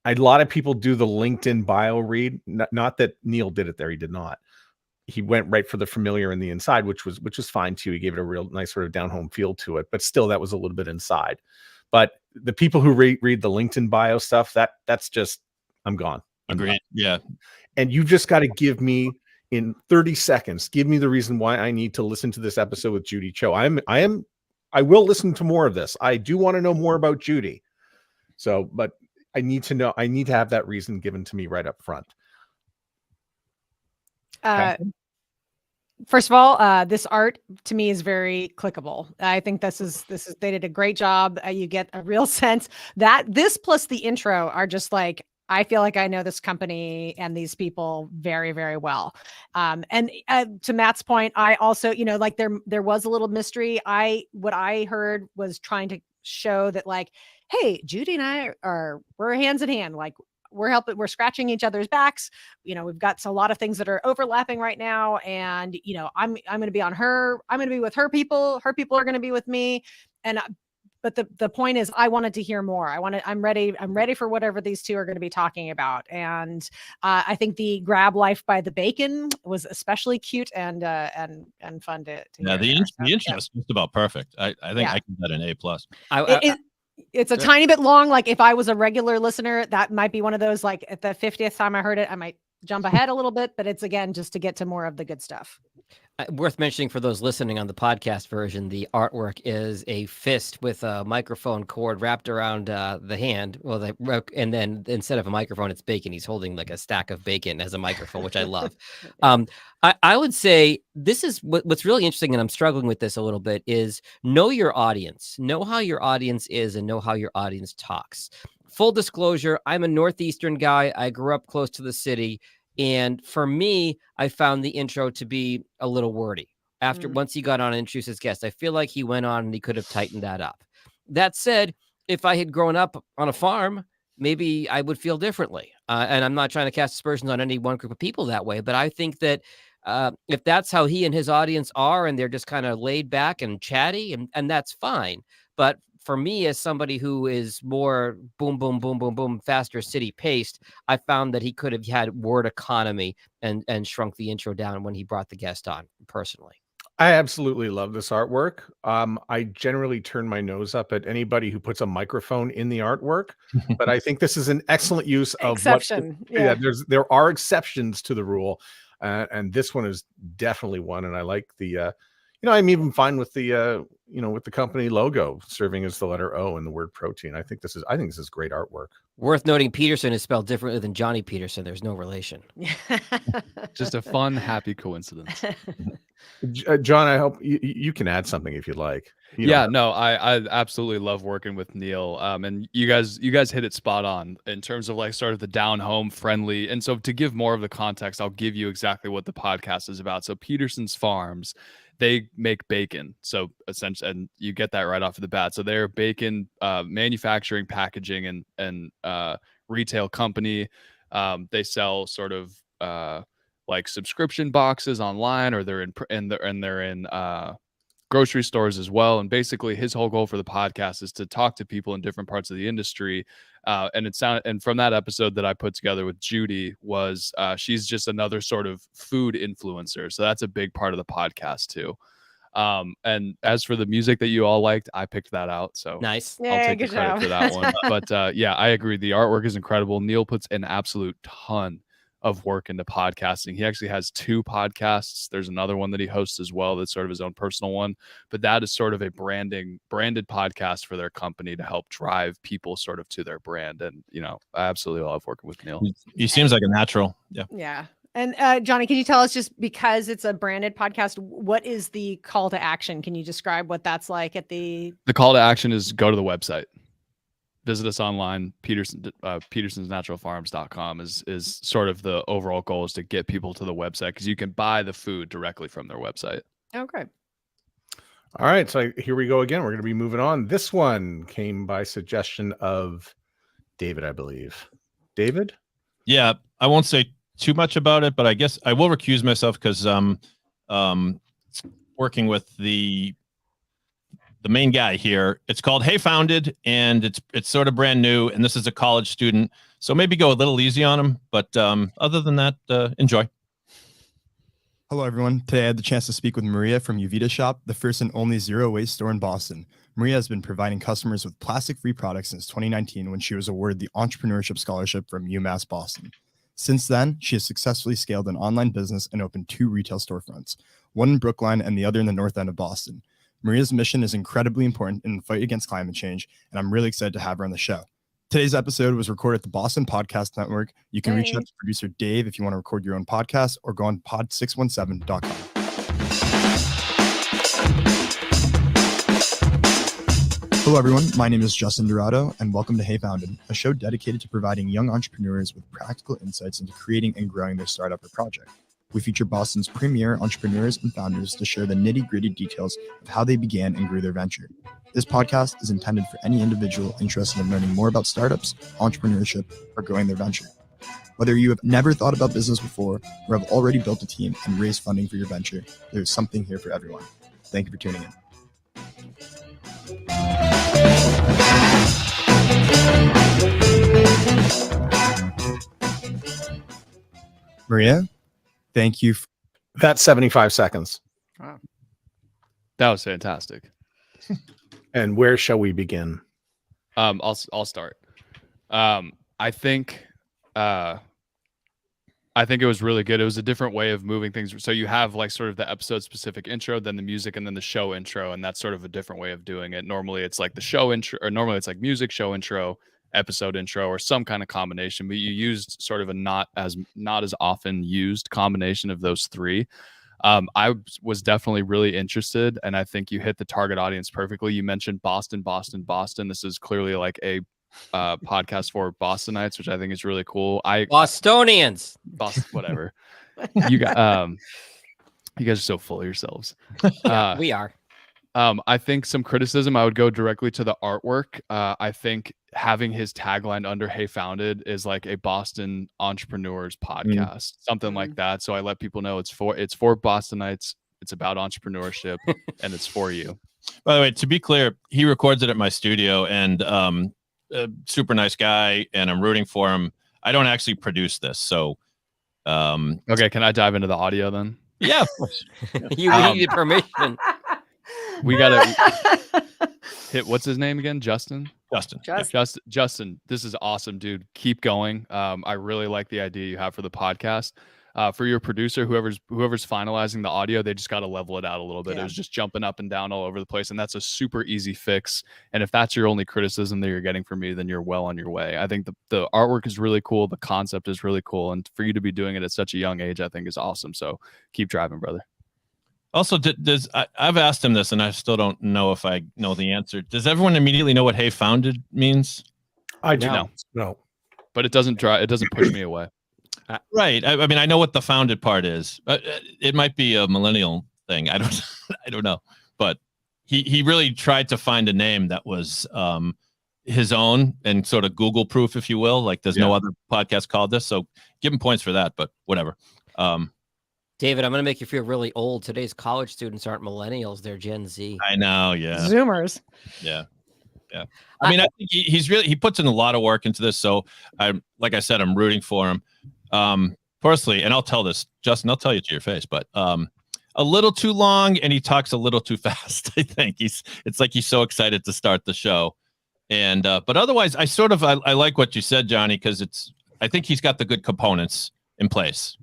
[SPEAKER 1] A lot of people do the LinkedIn bio read. Not that Neil did it there. He did not. He went right for the familiar and the inside, which was fine too. He gave it a real nice sort of down home feel to it, but still that was a little bit inside. But the people who read the LinkedIn bio stuff, that's just, I'm gone.
[SPEAKER 2] Agreed. Yeah.
[SPEAKER 1] And you just got to give me in 30 seconds, give me the reason why I need to listen to this episode with Judy Cho. I will listen to more of this. I do want to know more about Judy. So, but I need to have that reason given to me right up front.
[SPEAKER 3] First of all, this art to me is very clickable. I think this is they did a great job. You get a real sense that this plus the intro are just like, I feel like I know this company and these people very, very well. And to Matt's point, I also, like there was a little mystery. What I heard was trying to show that like, hey, Judy and I we're hands in hand. Like we're scratching each other's backs. We've got a lot of things that are overlapping right now. And, I'm going to be on her. I'm going to be with her people. Her people are going to be with me. And but the point is, I wanted to hear more. I'm ready for whatever these two are going to be talking about. And I think the grab life by the bacon was especially cute and fun to
[SPEAKER 2] yeah,
[SPEAKER 3] hear.
[SPEAKER 2] the intro is just about perfect. I think I can get an A+.
[SPEAKER 3] It's a tiny bit long. Like if I was a regular listener, that might be one of those, like at the 50th time I heard it, I might jump ahead a little bit, but it's again, just to get to more of the good stuff.
[SPEAKER 4] Worth mentioning for those listening on the podcast version, the artwork is a fist with a microphone cord wrapped around the hand. Well, and then instead of a microphone, it's bacon. He's holding like a stack of bacon as a microphone, which I love. I would say this is what's really interesting, and I'm struggling with this a little bit, is know your audience. Know how your audience is and know how your audience talks. Full disclosure, I'm a Northeastern guy. I grew up close to the city. And for me, I found the intro to be a little wordy. Once he got on and introduced his guest, I feel like he went on and he could have tightened that up. That said, if I had grown up on a farm, maybe I would feel differently. And I'm not trying to cast aspersions on any one group of people that way, but I think that if that's how he and his audience are, and they're just kind of laid back and chatty, and that's fine. But for me, as somebody who is more boom, boom, boom, boom, boom, faster city paced, I found that he could have had word economy and shrunk the intro down when he brought the guest on personally.
[SPEAKER 1] I absolutely love this artwork. I generally turn my nose up at anybody who puts a microphone in the artwork, but I think this is an excellent use of
[SPEAKER 3] exception.
[SPEAKER 1] There are exceptions to the rule. And this one is definitely one. And I like the, I'm even fine with the, with the company logo serving as the letter O in the word protein. I think this is great artwork.
[SPEAKER 4] Worth noting, Peterson is spelled differently than Johnny Peterson. There's no relation.
[SPEAKER 5] Just a fun, happy coincidence.
[SPEAKER 1] John, I hope you can add something if you'd like.
[SPEAKER 5] I absolutely love working with Neil. And you guys hit it spot on in terms of like sort of the down home friendly. And so to give more of the context, I'll give you exactly what the podcast is about. So Peterson's Farms, they make bacon. So essentially, and you get that right off of the bat. So they're bacon manufacturing, packaging, and retail company. They sell sort of like subscription boxes online, or they're in grocery stores as well. And basically his whole goal for the podcast is to talk to people in different parts of the industry. And from that episode that I put together with Judy was she's just another sort of food influencer. So that's a big part of the podcast too. And as for the music that you all liked, I picked that out. So
[SPEAKER 4] nice.
[SPEAKER 5] I'll take the credit for that one. But I agree. The artwork is incredible. Neil puts an absolute ton of work into podcasting. He actually has 2 podcasts. There's another one that he hosts as well that's sort of his own personal one, but that is sort of a branded podcast for their company to help drive people sort of to their brand. And I absolutely love working with Neil.
[SPEAKER 2] He seems like a natural.
[SPEAKER 3] Yeah. And Johnny, can you tell us, just because it's a branded podcast, what is the call to action? Can you describe what that's like at the
[SPEAKER 5] call to action is go to the website. Visit us online. petersonsnaturalfarms.com is sort of the overall goal, is to get people to the website, because you can buy the food directly from their website.
[SPEAKER 3] Okay.
[SPEAKER 1] All right. So here we go again. We're going to be moving on. This one came by suggestion of David, I believe. David?
[SPEAKER 2] Yeah, I won't say too much about it, but I guess I will recuse myself because working with the the main guy here. It's called Heyfounded, and it's sort of brand new. And this is a college student, so maybe go a little easy on him. But other than that, enjoy.
[SPEAKER 10] Hello, everyone. Today I had the chance to speak with Maria from Uvita Shop, the first and only zero-waste store in Boston. Maria has been providing customers with plastic-free products since 2019 when she was awarded the Entrepreneurship Scholarship from UMass Boston. Since then, she has successfully scaled an online business and opened 2 retail storefronts, one in Brookline and the other in the north end of Boston. Maria's mission is incredibly important in the fight against climate change, and I'm really excited to have her on the show. Today's episode was recorded at the Boston Podcast Network. You can reach out to producer Dave if you want to record your own podcast, or go on pod617.com. Hello, everyone. My name is Justin Dorado, and welcome to Heyfounded, a show dedicated to providing young entrepreneurs with practical insights into creating and growing their startup or project. We feature Boston's premier entrepreneurs and founders to share the nitty-gritty details of how they began and grew their venture. This podcast is intended for any individual interested in learning more about startups, entrepreneurship, or growing their venture. Whether you have never thought about business before or have already built a team and raised funding for your venture, there's something here for everyone. Thank you for tuning in. Maria, thank you.
[SPEAKER 1] That's 75 seconds.
[SPEAKER 5] That was fantastic.
[SPEAKER 1] And where shall we begin?
[SPEAKER 5] I'll start. I think it was really good. It was a different way of moving things. So you have like sort of the episode specific intro, then the music, and then the show intro, and that's sort of a different way of doing it. Normally it's like the show intro, or normally it's like music, show intro, episode intro, or some kind of combination. But you used sort of a not as often used combination of those three. I was definitely really interested, and I think you hit the target audience perfectly. You mentioned Boston. This is clearly like a podcast for Bostonites, which I think is really cool.
[SPEAKER 4] Bostonians,
[SPEAKER 5] Boston, whatever. You got, you guys are so full of yourselves.
[SPEAKER 4] we are.
[SPEAKER 5] I think some criticism, I would go directly to the artwork. I think having his tagline under Heyfounded is like a Boston entrepreneurs podcast, something like that. So I let people know it's for Bostonites. It's about entrepreneurship, and it's for you.
[SPEAKER 2] By the way, to be clear, he records it at my studio, and a super nice guy, and I'm rooting for him. I don't actually produce this, so
[SPEAKER 5] okay. Can I dive into the audio then?
[SPEAKER 2] Yeah,
[SPEAKER 4] You needed permission.
[SPEAKER 5] We gotta hit. What's his name again? Justin. Justin. This is awesome, dude. Keep going. I really like the idea you have for the podcast. For your producer, whoever's finalizing the audio, they just got to level it out a little bit.
[SPEAKER 3] Yeah.
[SPEAKER 5] It was just jumping up and down all over the place, and that's a super easy fix. And if that's your only criticism that you're getting from me, then you're well on your way. I think the artwork is really cool. The concept is really cool, and for you to be doing it at such a young age, I think is awesome. So keep driving, brother.
[SPEAKER 2] Also, I've asked him this, and I still don't know if I know the answer. Does everyone immediately know what "Heyfounded" means?
[SPEAKER 1] I do.
[SPEAKER 5] No, but it doesn't push me away.
[SPEAKER 2] Right. I mean, I know what the founded part is. It might be a millennial thing. I don't know. But he really tried to find a name that was his own and sort of Google proof, if you will. Like there's no other podcast called this. So give him points for that. But whatever.
[SPEAKER 4] David, I'm going to make you feel really old. Today's college students aren't millennials. They're Gen Z.
[SPEAKER 2] I know. Yeah.
[SPEAKER 3] Zoomers.
[SPEAKER 2] Yeah. I mean, I think he puts in a lot of work into this. So like I said, I'm rooting for him. Personally, and I'll tell this, Justin, I'll tell you to your face, but a little too long, and he talks a little too fast. I think it's like he's so excited to start the show. And but otherwise, I like what you said, Johnny, because I think he's got the good components in place.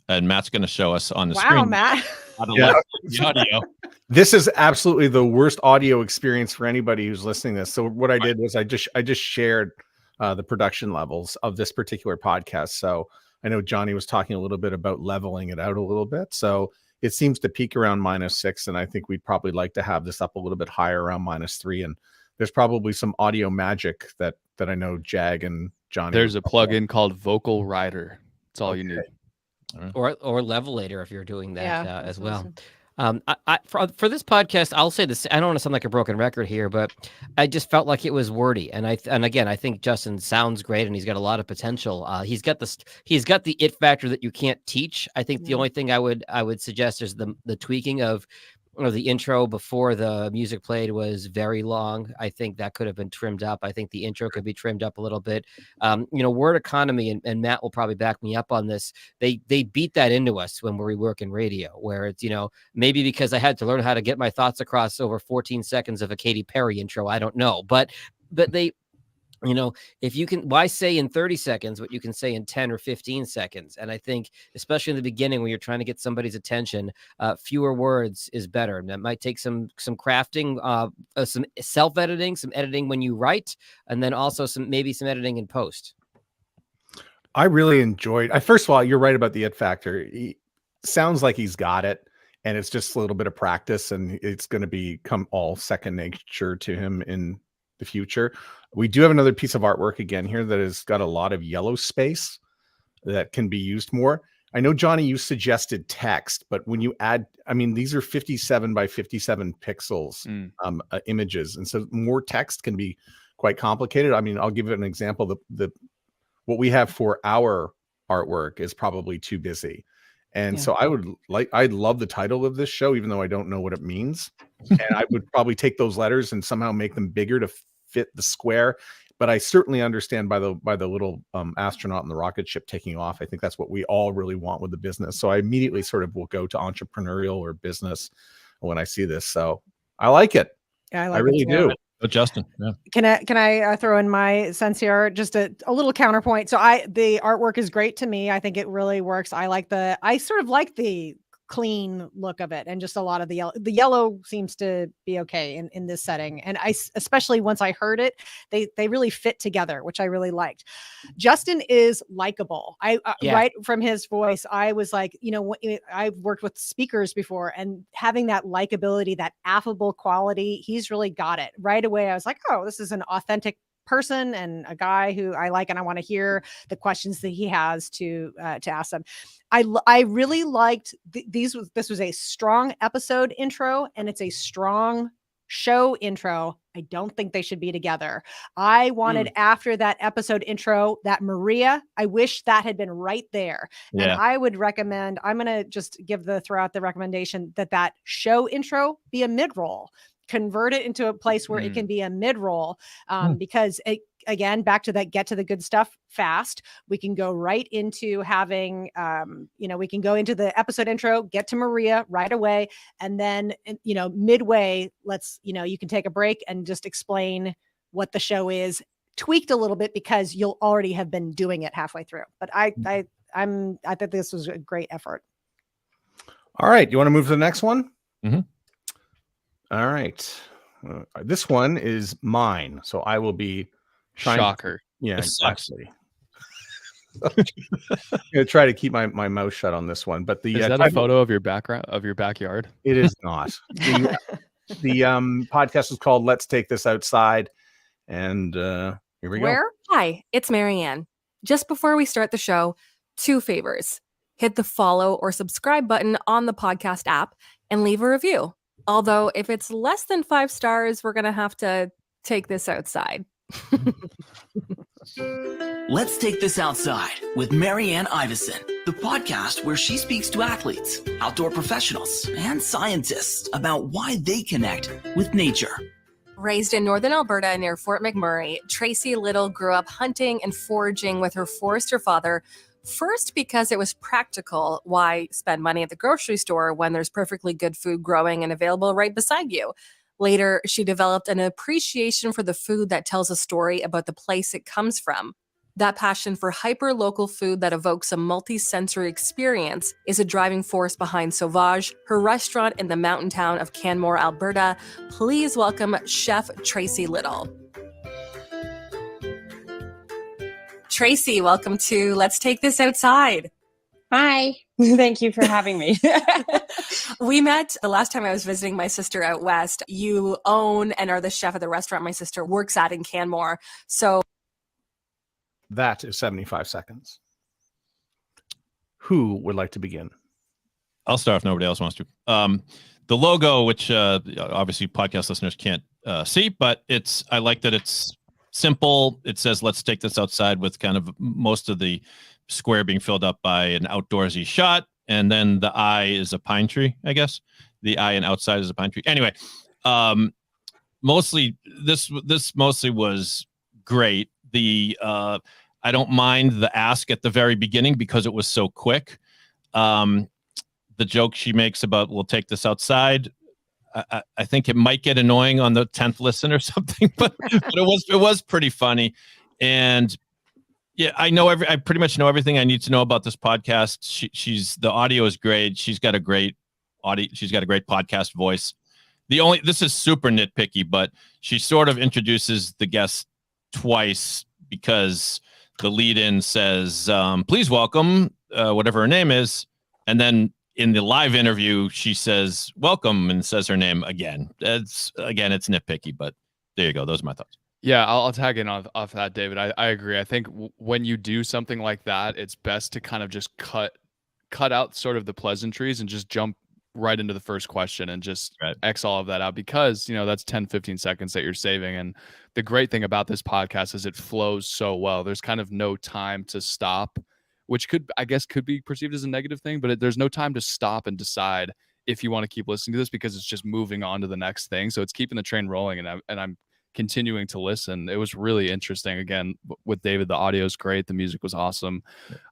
[SPEAKER 2] And Matt's going to show us on the screen.
[SPEAKER 3] Wow, Matt.
[SPEAKER 2] How to like the audio.
[SPEAKER 1] This is absolutely the worst audio experience for anybody who's listening to this. So what I did was I just shared the production levels of this particular podcast. So I know Johnny was talking a little bit about leveling it out a little bit. So it seems to peak around -6, and I think we'd probably like to have this up a little bit higher around -3. And there's probably some audio magic that I know Jag and Johnny.
[SPEAKER 5] There's a plugin called Vocal Rider. That's all you need.
[SPEAKER 4] Or Levelator if you're doing that as well.
[SPEAKER 3] Awesome.
[SPEAKER 4] For this podcast, I'll say this. I don't want to sound like a broken record here, but I just felt like it was wordy. And again, I think Justin sounds great, and he's got a lot of potential. He's got the it factor that you can't teach. I think the only thing I would suggest is the tweaking of the intro before the music played was very long. I think that could have been trimmed up. I think the intro could be trimmed up a little bit. Word economy, and Matt will probably back me up on this. They beat that into us when we work in radio, where it's, maybe because I had to learn how to get my thoughts across over 14 seconds of a Katy Perry intro. I don't know, but they, if you can, why say in 30 seconds what you can say in 10 or 15 seconds? And I think, especially in the beginning, when you're trying to get somebody's attention, fewer words is better. And that might take some crafting, some self-editing, some editing when you write, and then also maybe some editing in post.
[SPEAKER 1] I really enjoyed. First of all, you're right about the it factor. He sounds like he's got it, and it's just a little bit of practice, and it's going to become all second nature to him in the future. We do have another piece of artwork again here that has got a lot of yellow space that can be used more. I know, Johnny, you suggested text, but when you add, these are 57 by 57 pixels images. And so more text can be quite complicated. I'll give it an example. What we have for our artwork is probably too busy. And so I'd love the title of this show, even though I don't know what it means. And I would probably take those letters and somehow make them bigger to fit the square. But I certainly understand by the little astronaut and the rocket ship taking off. I think that's what we all really want with the business. So I immediately sort of will go to entrepreneurial or business when I see this. So I like it.
[SPEAKER 3] Yeah,
[SPEAKER 1] I really do.
[SPEAKER 2] Oh, Justin, yeah.
[SPEAKER 3] Can I throw in my sense here? Just a little counterpoint. So the artwork is great to me. I think it really works. I sort of like the clean look of it, and just a lot of the yellow seems to be okay in this setting. And especially once I heard it, they really fit together, which I really liked. Justin is likable. Right from his voice, I was like, I've worked with speakers before, and having that likability, that affable quality, he's really got it right away. I was like, oh, this is an authentic person and a guy who I like, and I want to hear the questions that he has to ask them. I really liked this was a strong episode intro, and it's a strong show intro. I don't think they should be together. I wanted after that episode intro, that Maria, I wish that had been right there. Yeah. And I would recommend, I'm going to just throw out the recommendation that show intro be a mid-roll. Convert it into a place where it can be a mid-roll, because again, back to that, get to the good stuff fast. We can go right into having, we can go into the episode intro, get to Maria right away. And then, midway, you can take a break and just explain what the show is, tweaked a little bit, because you'll already have been doing it halfway through. But I think this was a great effort.
[SPEAKER 1] All right. You want to move to the next one?
[SPEAKER 2] Mm-hmm. All
[SPEAKER 1] right. This one is mine. So I will be trying.
[SPEAKER 5] Shocker.
[SPEAKER 1] Yeah, exactly. I'm going to try to keep my mouth shut on this one. But
[SPEAKER 5] is that a photo of your backyard?
[SPEAKER 1] It is not. The podcast is called Let's Take This Outside. And here we go.
[SPEAKER 11] Hi, it's Marianne. Just before we start the show, 2 favors. Hit the follow or subscribe button on the podcast app and leave a review. Although if it's less than 5 stars, we're going to have to take this outside.
[SPEAKER 12] Let's Take This Outside with Marianne Iveson, the podcast where she speaks to athletes, outdoor professionals, and scientists about why they connect with nature.
[SPEAKER 11] Raised in northern Alberta near Fort McMurray, Tracy Little grew up hunting and foraging with her forester father. First, because it was practical. Why spend money at the grocery store when there's perfectly good food growing and available right beside you? Later, she developed an appreciation for the food that tells a story about the place it comes from. That passion for hyper-local food that evokes a multi-sensory experience is a driving force behind Sauvage, her restaurant in the mountain town of Canmore, Alberta. Please welcome Chef Tracy Little. Tracy, welcome to Let's Take This Outside.
[SPEAKER 13] Hi. Thank you for having me.
[SPEAKER 11] We met the last time I was visiting my sister out west. You own and are the chef of the restaurant my sister works at in Canmore. So
[SPEAKER 1] that is 75 seconds. Who would like to begin?
[SPEAKER 2] I'll start if nobody else wants to. The logo, which obviously podcast listeners can't see, but I like that it's simple. It says, let's take this outside, with kind of most of the square being filled up by an outdoorsy shot. And then the eye is a pine tree, I guess. the eye and outside is a pine tree. Anyway, mostly this mostly was great. I don't mind the ask at the very beginning because it was so quick. The joke she makes about we'll take this outside, I think it might get annoying on the 10th listen or something, but it was pretty funny. And yeah, I pretty much know everything I need to know about this podcast. The audio is great. She's got a great podcast voice. This is super nitpicky, but she sort of introduces the guest twice because the lead-in says, please welcome whatever her name is. And then in the live interview, she says, welcome, and says her name again. It's nitpicky, but there you go. Those are my thoughts.
[SPEAKER 5] Yeah, I'll tag in off that, David. I agree. I think when you do something like that, it's best to kind of just cut out sort of the pleasantries and just jump right into the first question and just X all of that out, because, that's 10, 15 seconds that you're saving. And the great thing about this podcast is it flows so well. There's kind of no time to stop, which could be perceived as a negative thing, but there's no time to stop and decide if you want to keep listening to this, because it's just moving on to the next thing. So it's keeping the train rolling, and I'm continuing to listen. It was really interesting. Again, with David, the audio is great. The music was awesome.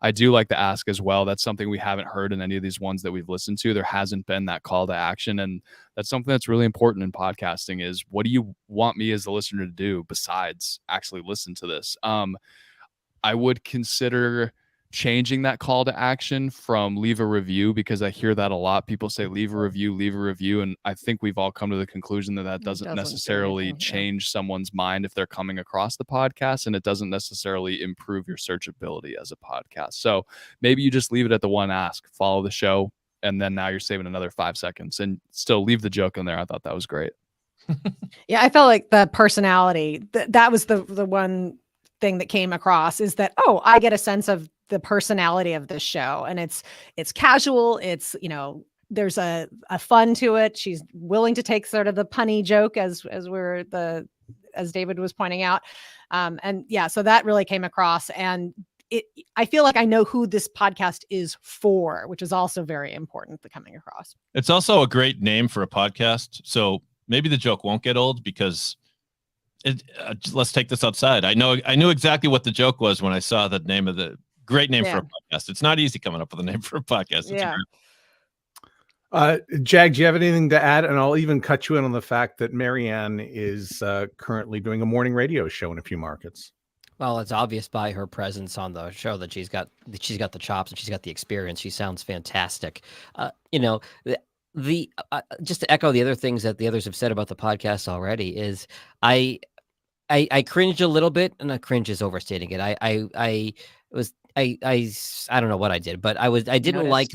[SPEAKER 5] I do like the ask as well. That's something we haven't heard in any of these ones that we've listened to. There hasn't been that call to action. And that's something that's really important in podcasting is, what do you want me as the listener to do besides actually listen to this? I would consider changing that call to action from leave a review, because I hear that a lot. People say leave a review. And I think we've all come to the conclusion that doesn't necessarily change someone's mind if they're coming across the podcast, and it doesn't necessarily improve your searchability as a podcast. So maybe you just leave it at the one ask, follow the show, and then now you're saving another 5 seconds, and still leave the joke in there. I thought that was great.
[SPEAKER 3] Yeah, I felt like the personality, that was the one thing that came across, is that, I get a sense of the personality of this show, and it's casual. It's, there's a fun to it. She's willing to take sort of the punny joke as David was pointing out. And yeah, so that really came across, and I feel like I know who this podcast is for, which is also very important coming across.
[SPEAKER 2] It's also a great name for a podcast. So maybe the joke won't get old, because let's take this outside. I knew exactly what the joke was when I saw the name of the great name for a podcast. It's not easy coming up with a name for a podcast.
[SPEAKER 3] Yeah.
[SPEAKER 1] Jag, do you have anything to add? And I'll even cut you in on the fact that Marianne is currently doing a morning radio show in a few markets.
[SPEAKER 4] Well, it's obvious by her presence on the show that she's got the chops and she's got the experience. She sounds fantastic. Just to echo the other things that the others have said about the podcast already, is I cringed a little bit, and cringe is overstating it. I don't know what I did, but I didn't like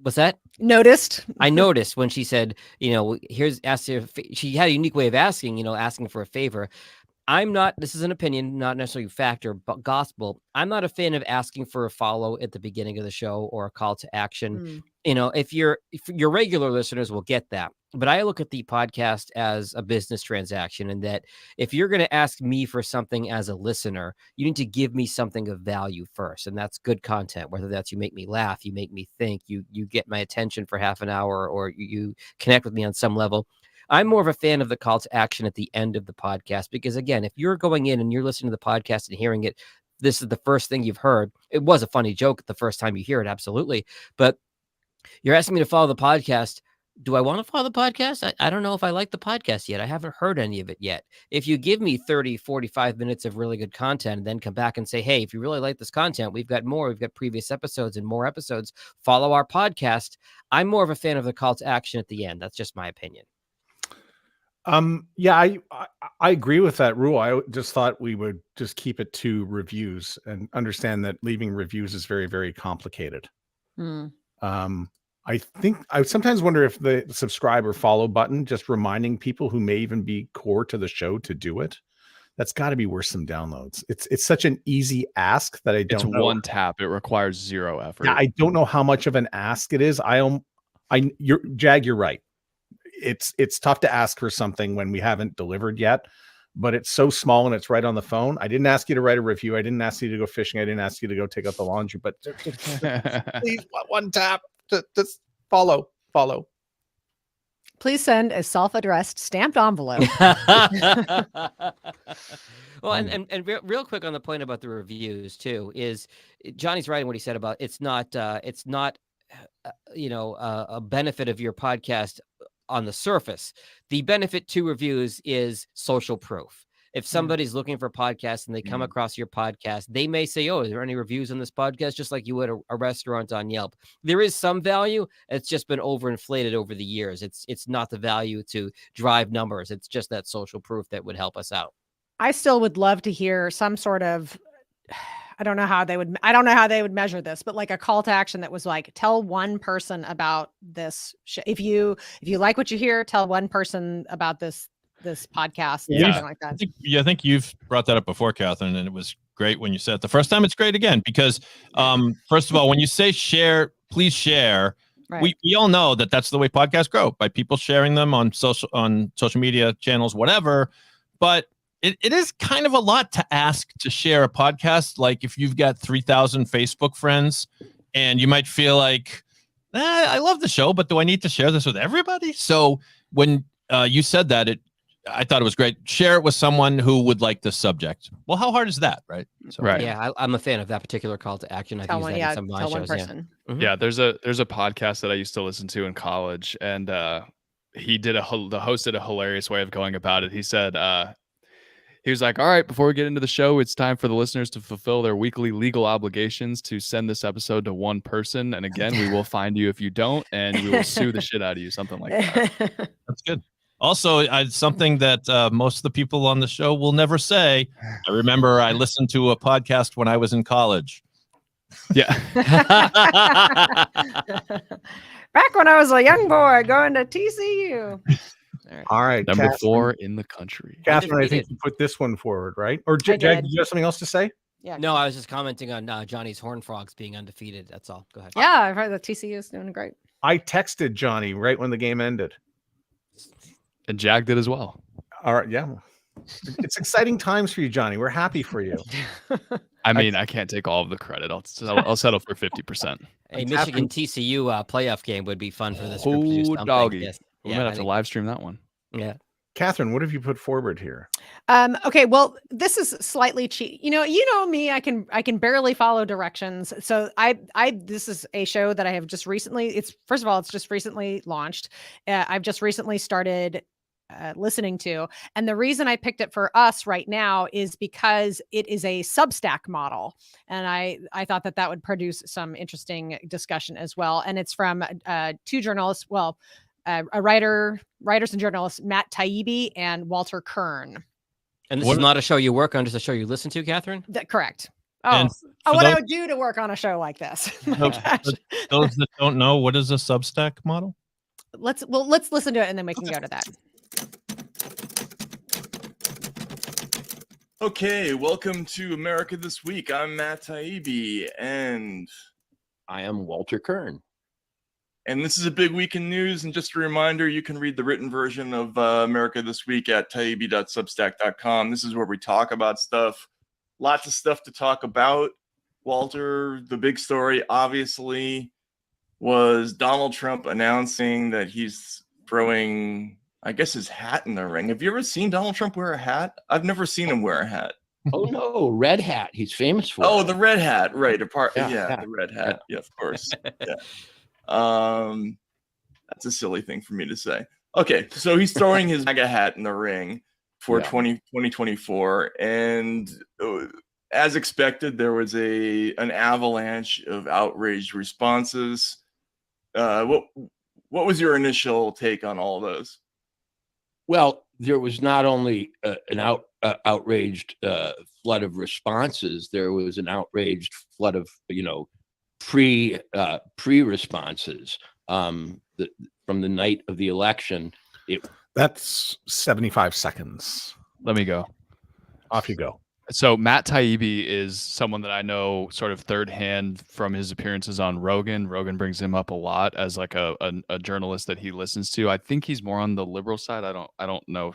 [SPEAKER 4] what's that?
[SPEAKER 3] Noticed.
[SPEAKER 4] I noticed when she said, she had a unique way of asking, asking for a favor. This is an opinion, not necessarily factor, but gospel. I'm not a fan of asking for a follow at the beginning of the show or a call to action. If your regular listeners will get that, but I look at the podcast as a business transaction, and that if you're going to ask me for something as a listener, you need to give me something of value first. And that's good content, whether that's you make me laugh, you make me think, you get my attention for half an hour, or you connect with me on some level. I'm more of a fan of the call to action at the end of the podcast, because again, if you're going in and you're listening to the podcast and hearing it, this is the first thing you've heard. It was a funny joke the first time you hear it. Absolutely. But you're asking me to follow the podcast. Do I want to follow the podcast? I don't know if I like the podcast yet. I haven't heard any of it yet. If you give me 30, 45 minutes of really good content and then come back and say, hey, if you really like this content, we've got more. We've got previous episodes and more episodes. Follow our podcast. I'm more of a fan of the call to action at the end. That's just my opinion.
[SPEAKER 1] Yeah, I agree with that rule. I just thought we would just keep it to reviews, and understand that leaving reviews is very, very complicated. I think I sometimes wonder if the subscribe or follow button, just reminding people who may even be core to the show to do it, that's got to be worth some downloads. It's such an easy ask that I don't know.
[SPEAKER 5] One tap. It requires zero effort.
[SPEAKER 1] Yeah, I don't know how much of an ask it is. You're right. It's tough to ask for something when we haven't delivered yet, but it's so small and it's right on the phone. I didn't ask you to write a review. I didn't ask you to go fishing. I didn't ask you to go take out the laundry, but please, one tap, just follow.
[SPEAKER 3] Please send a self-addressed stamped envelope.
[SPEAKER 4] Well, and real quick on the point about the reviews too is Johnny's right in what he said about it's not a benefit of your podcast on the surface. The benefit to reviews is social proof. If somebody's looking for podcasts and they come across your podcast, they may say, "Oh, is there any reviews on this podcast?" Just like you would a restaurant on Yelp. There is some value. It's just been overinflated over the years. It's not the value to drive numbers. It's just that social proof that would help us out.
[SPEAKER 3] I still would love to hear some sort of, I don't know how they would measure this, but like a call to action that was like, tell one person about this. If you like what you hear, tell one person about this podcast, something like that.
[SPEAKER 2] I think you've brought that up before, Catherine, and it was great when you said it the first time. It's great again, because first of all, when you say share, please share. Right. We all know that that's the way podcasts grow, by people sharing them on social media channels, whatever. But it is kind of a lot to ask to share a podcast. Like if you've got 3,000 Facebook friends and you might feel like, I love the show, but do I need to share this with everybody? So when you said that, I thought it was great. Share it with someone who would like the subject. Well, how hard is that, right? So,
[SPEAKER 5] right.
[SPEAKER 4] Yeah, I'm a fan of that particular call to action. I've used that in some of my shows.
[SPEAKER 3] Person.
[SPEAKER 4] Yeah. Mm-hmm.
[SPEAKER 5] Yeah, there's a podcast that I used to listen to in college, and the host did a hilarious way of going about it. He said, he was like, "All right, before we get into the show, it's time for the listeners to fulfill their weekly legal obligations to send this episode to one person. And again, we will find you if you don't, and we will sue the shit out of you." Something like that.
[SPEAKER 2] That's good. Also, something that most of the people on the show will never say. I remember I listened to a podcast when I was in college.
[SPEAKER 5] Yeah.
[SPEAKER 3] Back when I was a young boy going to TCU.
[SPEAKER 1] All right.
[SPEAKER 5] Number
[SPEAKER 1] Catherine.
[SPEAKER 5] 4 in the country.
[SPEAKER 1] Catherine, I think you put this one forward, right? Or Jag, do you have something else to say?
[SPEAKER 3] Yeah.
[SPEAKER 4] No, I was just commenting on Johnny's Horned Frogs being undefeated. That's all. Go ahead.
[SPEAKER 3] Yeah, I've heard that TCU is doing great.
[SPEAKER 1] I texted Johnny right when the game ended.
[SPEAKER 5] And Jag did as well.
[SPEAKER 1] All right. Yeah. It's exciting times for you, Johnny. We're happy for you.
[SPEAKER 5] I mean, I can't take all of the credit. I'll settle for 50%.
[SPEAKER 4] A Michigan TCU playoff game would be fun for this group to do
[SPEAKER 5] Oh,
[SPEAKER 4] something.
[SPEAKER 5] doggy.
[SPEAKER 4] Yes.
[SPEAKER 5] We might have to live stream that one.
[SPEAKER 4] Yeah.
[SPEAKER 1] Catherine, what have you put forward here?
[SPEAKER 3] Okay, well, this is slightly cheat. You know me, I can barely follow directions. So this is a show that I have just recently, it's just recently launched. I've just recently started listening to. And the reason I picked it for us right now is because it is a Substack model. And I thought that would produce some interesting discussion as well. And it's from two journalists, writers and journalists, Matt Taibbi and Walter Kern.
[SPEAKER 4] And this is not a show you work on, just a show you listen to, Catherine?
[SPEAKER 3] Correct.
[SPEAKER 2] And
[SPEAKER 3] what I would do to work on a show like this.
[SPEAKER 2] Those that don't know, what is a Substack model?
[SPEAKER 3] Let's listen to it and then we can go to that.
[SPEAKER 14] Okay, welcome to America This Week. I'm Matt Taibbi, and
[SPEAKER 8] I am Walter Kern.
[SPEAKER 14] And this is a big week in news. And just a reminder, you can read the written version of America This Week at taibbi.substack.com. This is where we talk about stuff. Lots of stuff to talk about. Walter, the big story, obviously, was Donald Trump announcing that he's throwing, I guess, his hat in the ring. Have you ever seen Donald Trump wear a hat? I've never seen him wear a hat.
[SPEAKER 8] Oh, no, red hat. He's famous for
[SPEAKER 14] Oh,
[SPEAKER 8] it.
[SPEAKER 14] the red hat. Right.
[SPEAKER 8] Yeah.
[SPEAKER 14] The red hat. Yeah, of course. Yeah. That's a silly thing for me to say. Okay, so he's throwing his MAGA hat in the ring for 2024, and as expected, there was an avalanche of outraged responses. What was your initial take on all of those?
[SPEAKER 8] Well, there was not only an outraged flood of responses, there was an outraged flood of pre-responses from the night of the election.
[SPEAKER 1] That's 75 seconds.
[SPEAKER 5] Let me go.
[SPEAKER 1] Off you go.
[SPEAKER 5] So Matt Taibbi is someone that I know sort of third hand from his appearances on Rogan. Rogan brings him up a lot as like a journalist that he listens to. I think he's more on the liberal side. I don't know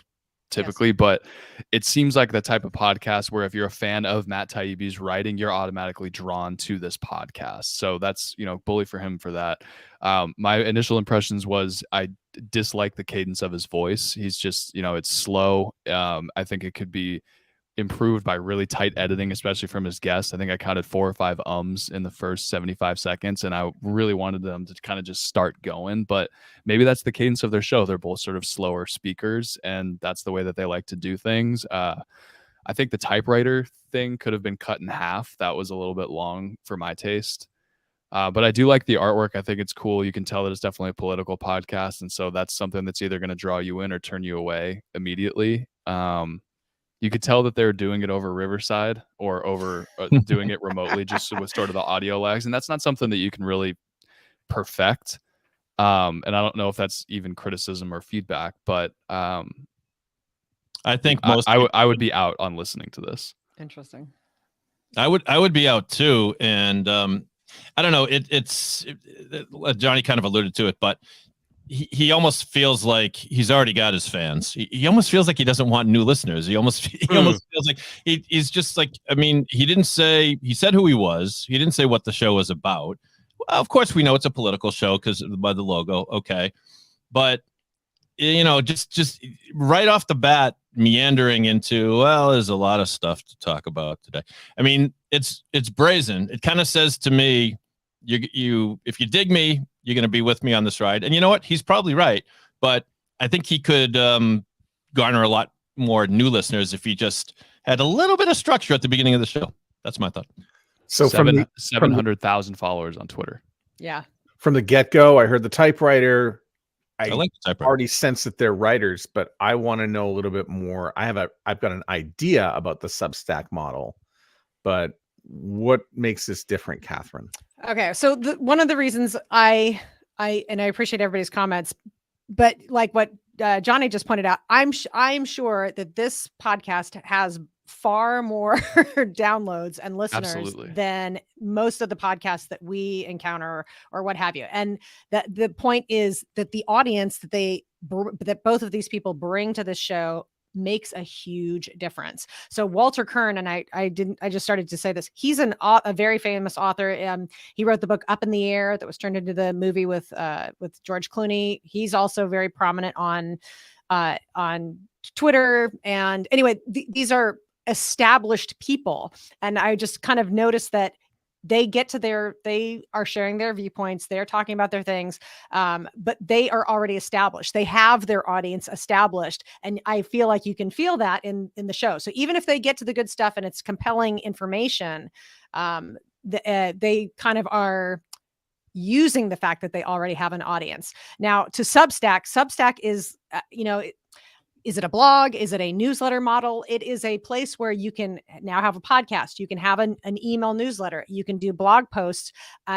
[SPEAKER 5] typically, but it seems like the type of podcast where if you're a fan of Matt Taibbi's writing, you're automatically drawn to this podcast. So that's, bully for him for that. My initial impressions was I dislike the cadence of his voice. He's just, it's slow. I think it could be improved by really tight editing, especially from his guests. I think I counted 4 or 5 ums in the first 75 seconds, and I really wanted them to kind of just start going, but maybe that's the cadence of their show. They're both sort of slower speakers, and that's the way that they like to do things. I think the typewriter thing could have been cut in half. That was a little bit long for my taste. But I do like the artwork. I think it's cool. You can tell that it's definitely a political podcast, and so that's something that's either going to draw you in or turn you away immediately. You could tell that they're doing it over Riverside or over doing it remotely, just with sort of the audio lags. And that's not something that you can really perfect. And I don't know if that's even criticism or feedback, but I
[SPEAKER 2] think
[SPEAKER 5] I would be out on listening to this.
[SPEAKER 3] Interesting.
[SPEAKER 2] I would be out too. And I don't know. Johnny kind of alluded to it, but he almost feels like he's already got his fans. He almost feels like he doesn't want new listeners. He almost feels like he's just like, I mean, he said who he was. He didn't say what the show was about. Well, of course, we know it's a political show because by the logo. Okay. But, just right off the bat, meandering into, well, there's a lot of stuff to talk about today. I mean, it's brazen. It kind of says to me, if you dig me, you're going to be with me on this ride. And you know what? He's probably right. But I think he could garner a lot more new listeners if he just had a little bit of structure at the beginning of the show. That's my thought.
[SPEAKER 5] So 700,000 followers on Twitter.
[SPEAKER 3] Yeah.
[SPEAKER 1] From the get-go, I heard the typewriter. I
[SPEAKER 2] like the typewriter.
[SPEAKER 1] Already sense that they're writers, but I want to know a little bit more. I've got an idea about the Substack model, but what makes this different, Catherine?
[SPEAKER 3] Okay, so one of the reasons I appreciate everybody's comments, but like what Johnny just pointed out, I'm sure that this podcast has far more downloads and listeners than most of the podcasts that we encounter or what have you. And that the point is that the audience that both of these people bring to this show makes a huge difference. So Walter Kern, and I just started to say this, he's a very famous author. He wrote the book Up in the Air that was turned into the movie with George Clooney. He's also very prominent on Twitter. And anyway, these are established people. And I just kind of noticed that they are sharing their viewpoints. They're talking about their things, but they are already established. They have their audience established. And I feel like you can feel that in the show. So even if they get to the good stuff and it's compelling information, they kind of are using the fact that they already have an audience. Now to Substack is, is it a blog? Is it a newsletter model? It is a place where you can now have a podcast. You can have an email newsletter. You can do blog posts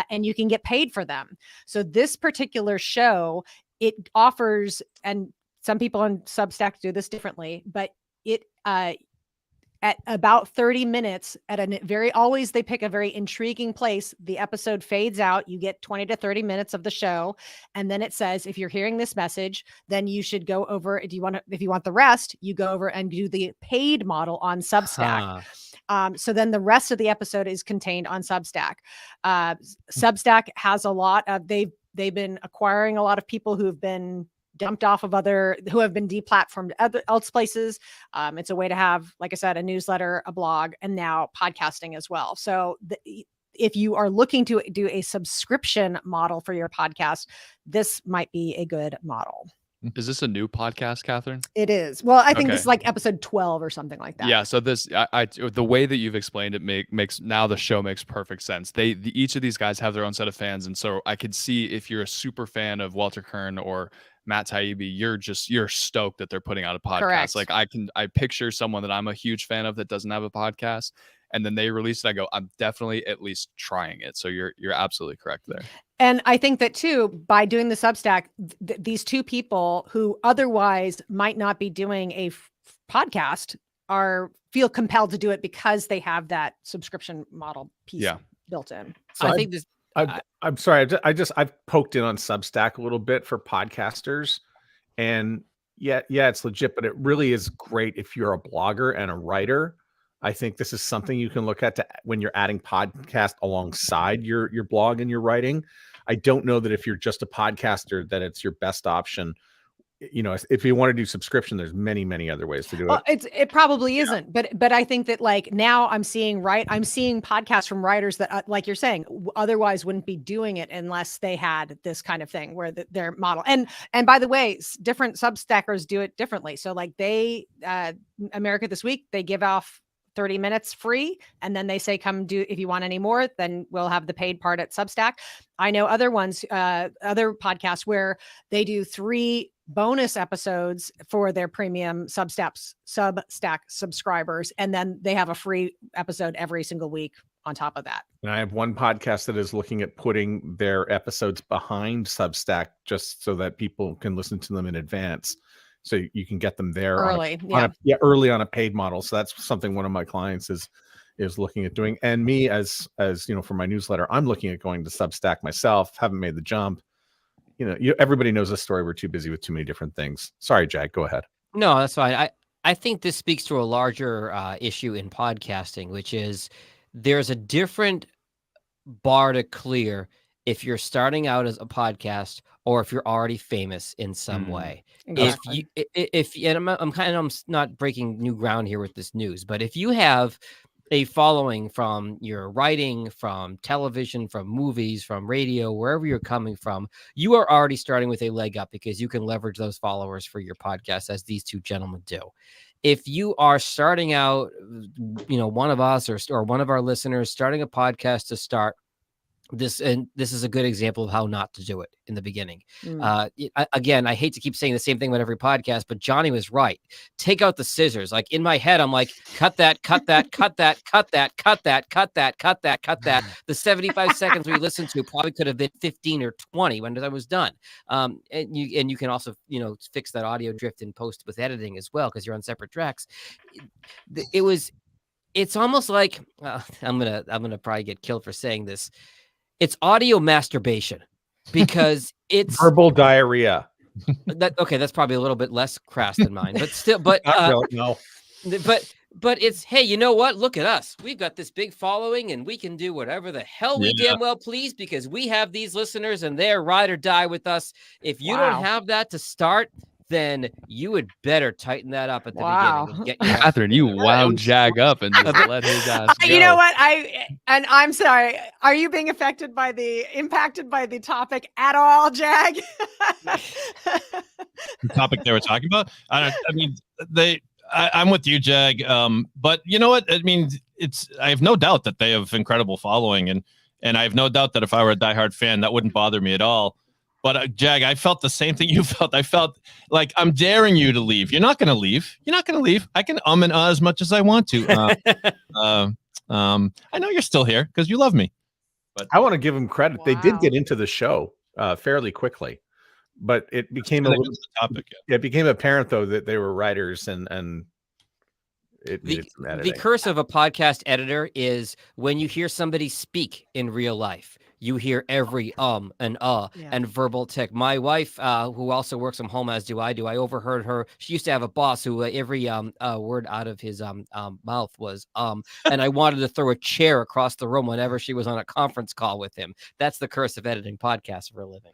[SPEAKER 3] and you can get paid for them. So this particular show, it offers, and some people on Substack do this differently, but it at about 30 minutes always they pick a very intriguing place. The episode fades out. You get 20 to 30 minutes of the show. And then it says, if you're hearing this message, then you should go over. If you want the rest, you go over and do the paid model on Substack. So then the rest of the episode is contained on Substack. Substack has a lot of, they've been acquiring a lot of people who've been dumped off of who have been deplatformed else places. It's a way to have, like I said, a newsletter, a blog, and now podcasting as well. So if you are looking to do a subscription model for your podcast, this might be a good model.
[SPEAKER 5] Is this a new podcast, Catherine?
[SPEAKER 3] It is. Well, I think this is like episode 12 or something like that.
[SPEAKER 5] Yeah. So this, the way that you've explained it makes now the show makes perfect sense. Each of these guys have their own set of fans, and so I could see if you're a super fan of Walter Kern or Matt Taibbi, you're stoked that they're putting out a podcast.
[SPEAKER 3] Correct.
[SPEAKER 5] Like I picture someone that I'm a huge fan of that doesn't have a podcast, and then they release it. I go, I'm definitely at least trying it. So you're absolutely correct there.
[SPEAKER 3] And I think that too, by doing the Substack, these two people who otherwise might not be doing a podcast feel compelled to do it because they have that subscription model piece built in.
[SPEAKER 1] So
[SPEAKER 4] I think this.
[SPEAKER 1] I'm sorry. I've poked in on Substack a little bit for podcasters, and Yeah, it's legit, but it really is great if you're a blogger and a writer. I think this is something you can look at when you're adding podcast alongside your blog and your writing. I don't know that if you're just a podcaster that it's your best option. If you want to do subscription, there's many other ways to do it.
[SPEAKER 3] It probably isn't, but I think that like now I'm seeing podcasts from writers that like you're saying otherwise wouldn't be doing it unless they had this kind of thing where their model. And by the way, different Substackers do it differently. So like America This Week, they give off 30 minutes free. And then they say, come do, if you want any more, then we'll have the paid part at Substack. I know other ones, other podcasts where they do 3 bonus episodes for their premium Substack subscribers. And then they have a free episode every single week on top of that.
[SPEAKER 1] And I have one podcast that is looking at putting their episodes behind Substack just so that people can listen to them in advance. So you can get them there
[SPEAKER 3] early,
[SPEAKER 1] early on a paid model. So that's something one of my clients is looking at doing. And me as for my newsletter, I'm looking at going to Substack myself. Haven't made the jump. Everybody knows this story. We're too busy with too many different things. Sorry, Jack, go ahead.
[SPEAKER 4] No, that's fine. I think this speaks to a larger issue in podcasting, which is there's a different bar to clear if you're starting out as a podcast or if you're already famous in some way. Exactly. I'm not breaking new ground here with this news, but if you have a following from your writing, from television, from movies, from radio, wherever you're coming from, you are already starting with a leg up because you can leverage those followers for your podcast, as these two gentlemen do. If you are starting out, one of us or one of our listeners starting a podcast to start this, and this is a good example of how not to do it in the beginning. Again, I hate to keep saying the same thing about every podcast, but Johnny was right. Take out the scissors. Like in my head, I'm like, cut that. The 75 seconds we listened to probably could have been 15 or 20 when I was done. And you can also, fix that audio drift in post with editing as well, because you're on separate tracks. It's almost like I'm gonna probably get killed for saying this. It's audio masturbation because it's
[SPEAKER 1] verbal diarrhea.
[SPEAKER 4] That's probably a little bit less crass than mine, but still,
[SPEAKER 1] no.
[SPEAKER 4] But it's, hey, you know what? Look at us. We've got this big following and we can do whatever the hell we damn well please because we have these listeners and they're ride or die with us. If you don't have that to start, then you would better tighten that up at the beginning.
[SPEAKER 5] Catherine, you wound Jag up and just let his ass go.
[SPEAKER 3] You know what? I'm sorry. Are you being impacted by the topic at all, Jag?
[SPEAKER 2] The topic they were talking about? I'm with you, Jag. But you know what? I mean, I have no doubt that they have incredible following, and I have no doubt that if I were a diehard fan, that wouldn't bother me at all. But Jag, I felt the same thing you felt. I felt like I'm daring you to leave. You're not going to leave. You're not going to leave. I can and as much as I want to. I know you're still here because you love me. But
[SPEAKER 1] I want to give them credit. Wow. They did get into the show fairly quickly, but it became it became apparent though that they were writers and it needed some editing.
[SPEAKER 4] The curse of a podcast editor is when you hear somebody speak in real life. You hear every and verbal tick. My wife, who also works from home, as do I, overheard her. She used to have a boss who every word out of his mouth was and I wanted to throw a chair across the room whenever she was on a conference call with him. That's the curse of editing podcasts for a living.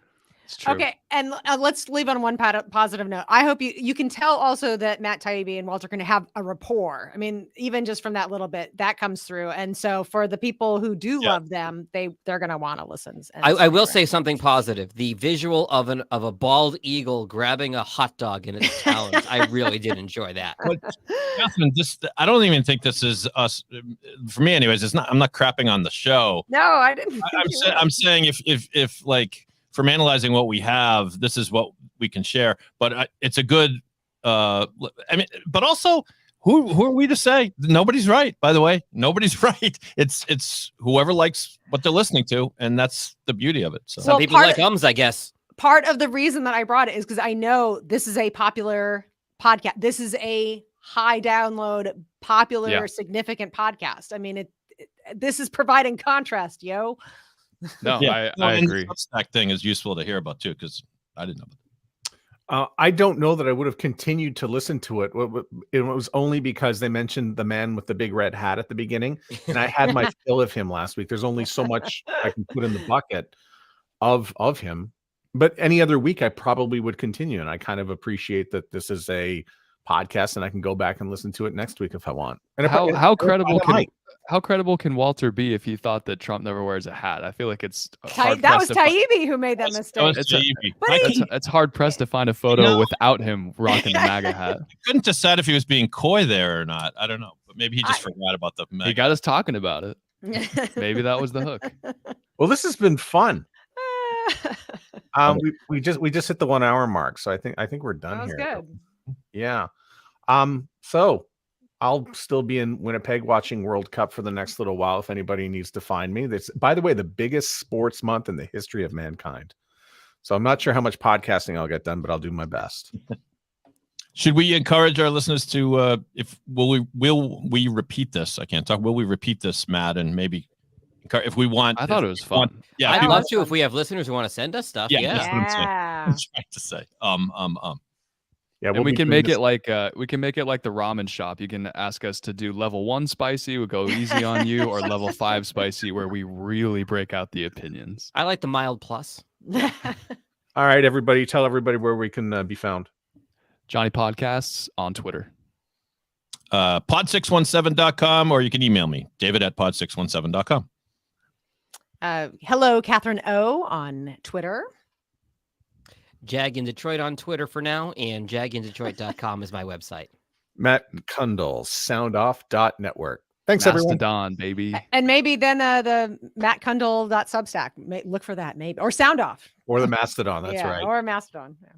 [SPEAKER 3] Okay, and let's leave on one positive note. I hope you can tell also that Matt Taibbi and Walter are going to have a rapport. I mean, even just from that little bit, that comes through. And so for the people who do love them, they're going to want to listen.
[SPEAKER 4] I will say something positive. The visual of a bald eagle grabbing a hot dog in its talons, I really did enjoy that.
[SPEAKER 2] But, Catherine, I don't even think this is us. For me, anyways, it's not. I'm not crapping on the show.
[SPEAKER 3] No, I didn't.
[SPEAKER 2] I'm saying if like. From analyzing what we have, this is what we can share. But it's a good. But also, who are we to say? Nobody's right. By the way, nobody's right. It's whoever likes what they're listening to, and that's the beauty of it. So
[SPEAKER 4] some people like I guess.
[SPEAKER 3] Part of the reason that I brought it is because I know this is a popular podcast. This is a high download, popular, significant podcast. I mean, this is providing contrast, yo.
[SPEAKER 5] No, I agree.
[SPEAKER 2] The Substack thing is useful to hear about too, because I didn't know about
[SPEAKER 1] I don't know that I would have continued to listen to it. It was only because they mentioned the man with the big red hat at the beginning, and I had my fill of him last week. There's only so much I can put in the bucket of him. But any other week, I probably would continue, and I kind of appreciate that this is a podcast, and I can go back and listen to it next week if I want. And
[SPEAKER 5] how credible can Walter be if he thought that Trump never wears a hat? I feel like it's
[SPEAKER 3] That was Taibbi who made that mistake.
[SPEAKER 5] It's hard pressed to find a photo without him rocking the MAGA hat.
[SPEAKER 2] Couldn't decide if he was being coy there or not. I don't know, but maybe he just forgot about the MAGA.
[SPEAKER 5] He got us talking about it. Maybe that was the hook.
[SPEAKER 1] Well, this has been fun. We just hit the 1 hour mark, so I think we're done here.
[SPEAKER 3] That was good.
[SPEAKER 1] Yeah. So I'll still be in Winnipeg watching World Cup for the next little while if anybody needs to find me. That's, by the way, the biggest sports month in the history of mankind. So I'm not sure how much podcasting I'll get done, but I'll do my best.
[SPEAKER 2] Should we encourage our listeners to will we repeat this? I can't talk. Will we repeat this, Matt? And maybe if we want.
[SPEAKER 5] I thought it was fun.
[SPEAKER 4] Yeah, I'd love to if we have listeners who want to send us stuff.
[SPEAKER 2] Yeah. That's what I'm trying to say.
[SPEAKER 1] Yeah,
[SPEAKER 5] and we can make it like the ramen shop. You can ask us to do level 1 spicy, we'll go easy on you, or level 5 spicy, where we really break out the opinions.
[SPEAKER 4] I like the mild plus.
[SPEAKER 1] All right, everybody, tell everybody where we can be found.
[SPEAKER 5] Johnny Podcasts on Twitter.
[SPEAKER 2] Pod617.com, or you can email me, David@pod617.com.
[SPEAKER 3] Hello, Catherine O on Twitter.
[SPEAKER 4] Jag in Detroit on Twitter for now, and jagindetroit.com is my website.
[SPEAKER 1] Matt Kundle, soundoff.network. Thanks,
[SPEAKER 5] Mastodon, baby.
[SPEAKER 3] And maybe then the mattkundle.substack. Look for that, maybe. Or Sound Off.
[SPEAKER 1] Or the Mastodon, that's right.
[SPEAKER 3] Or Mastodon. Yeah.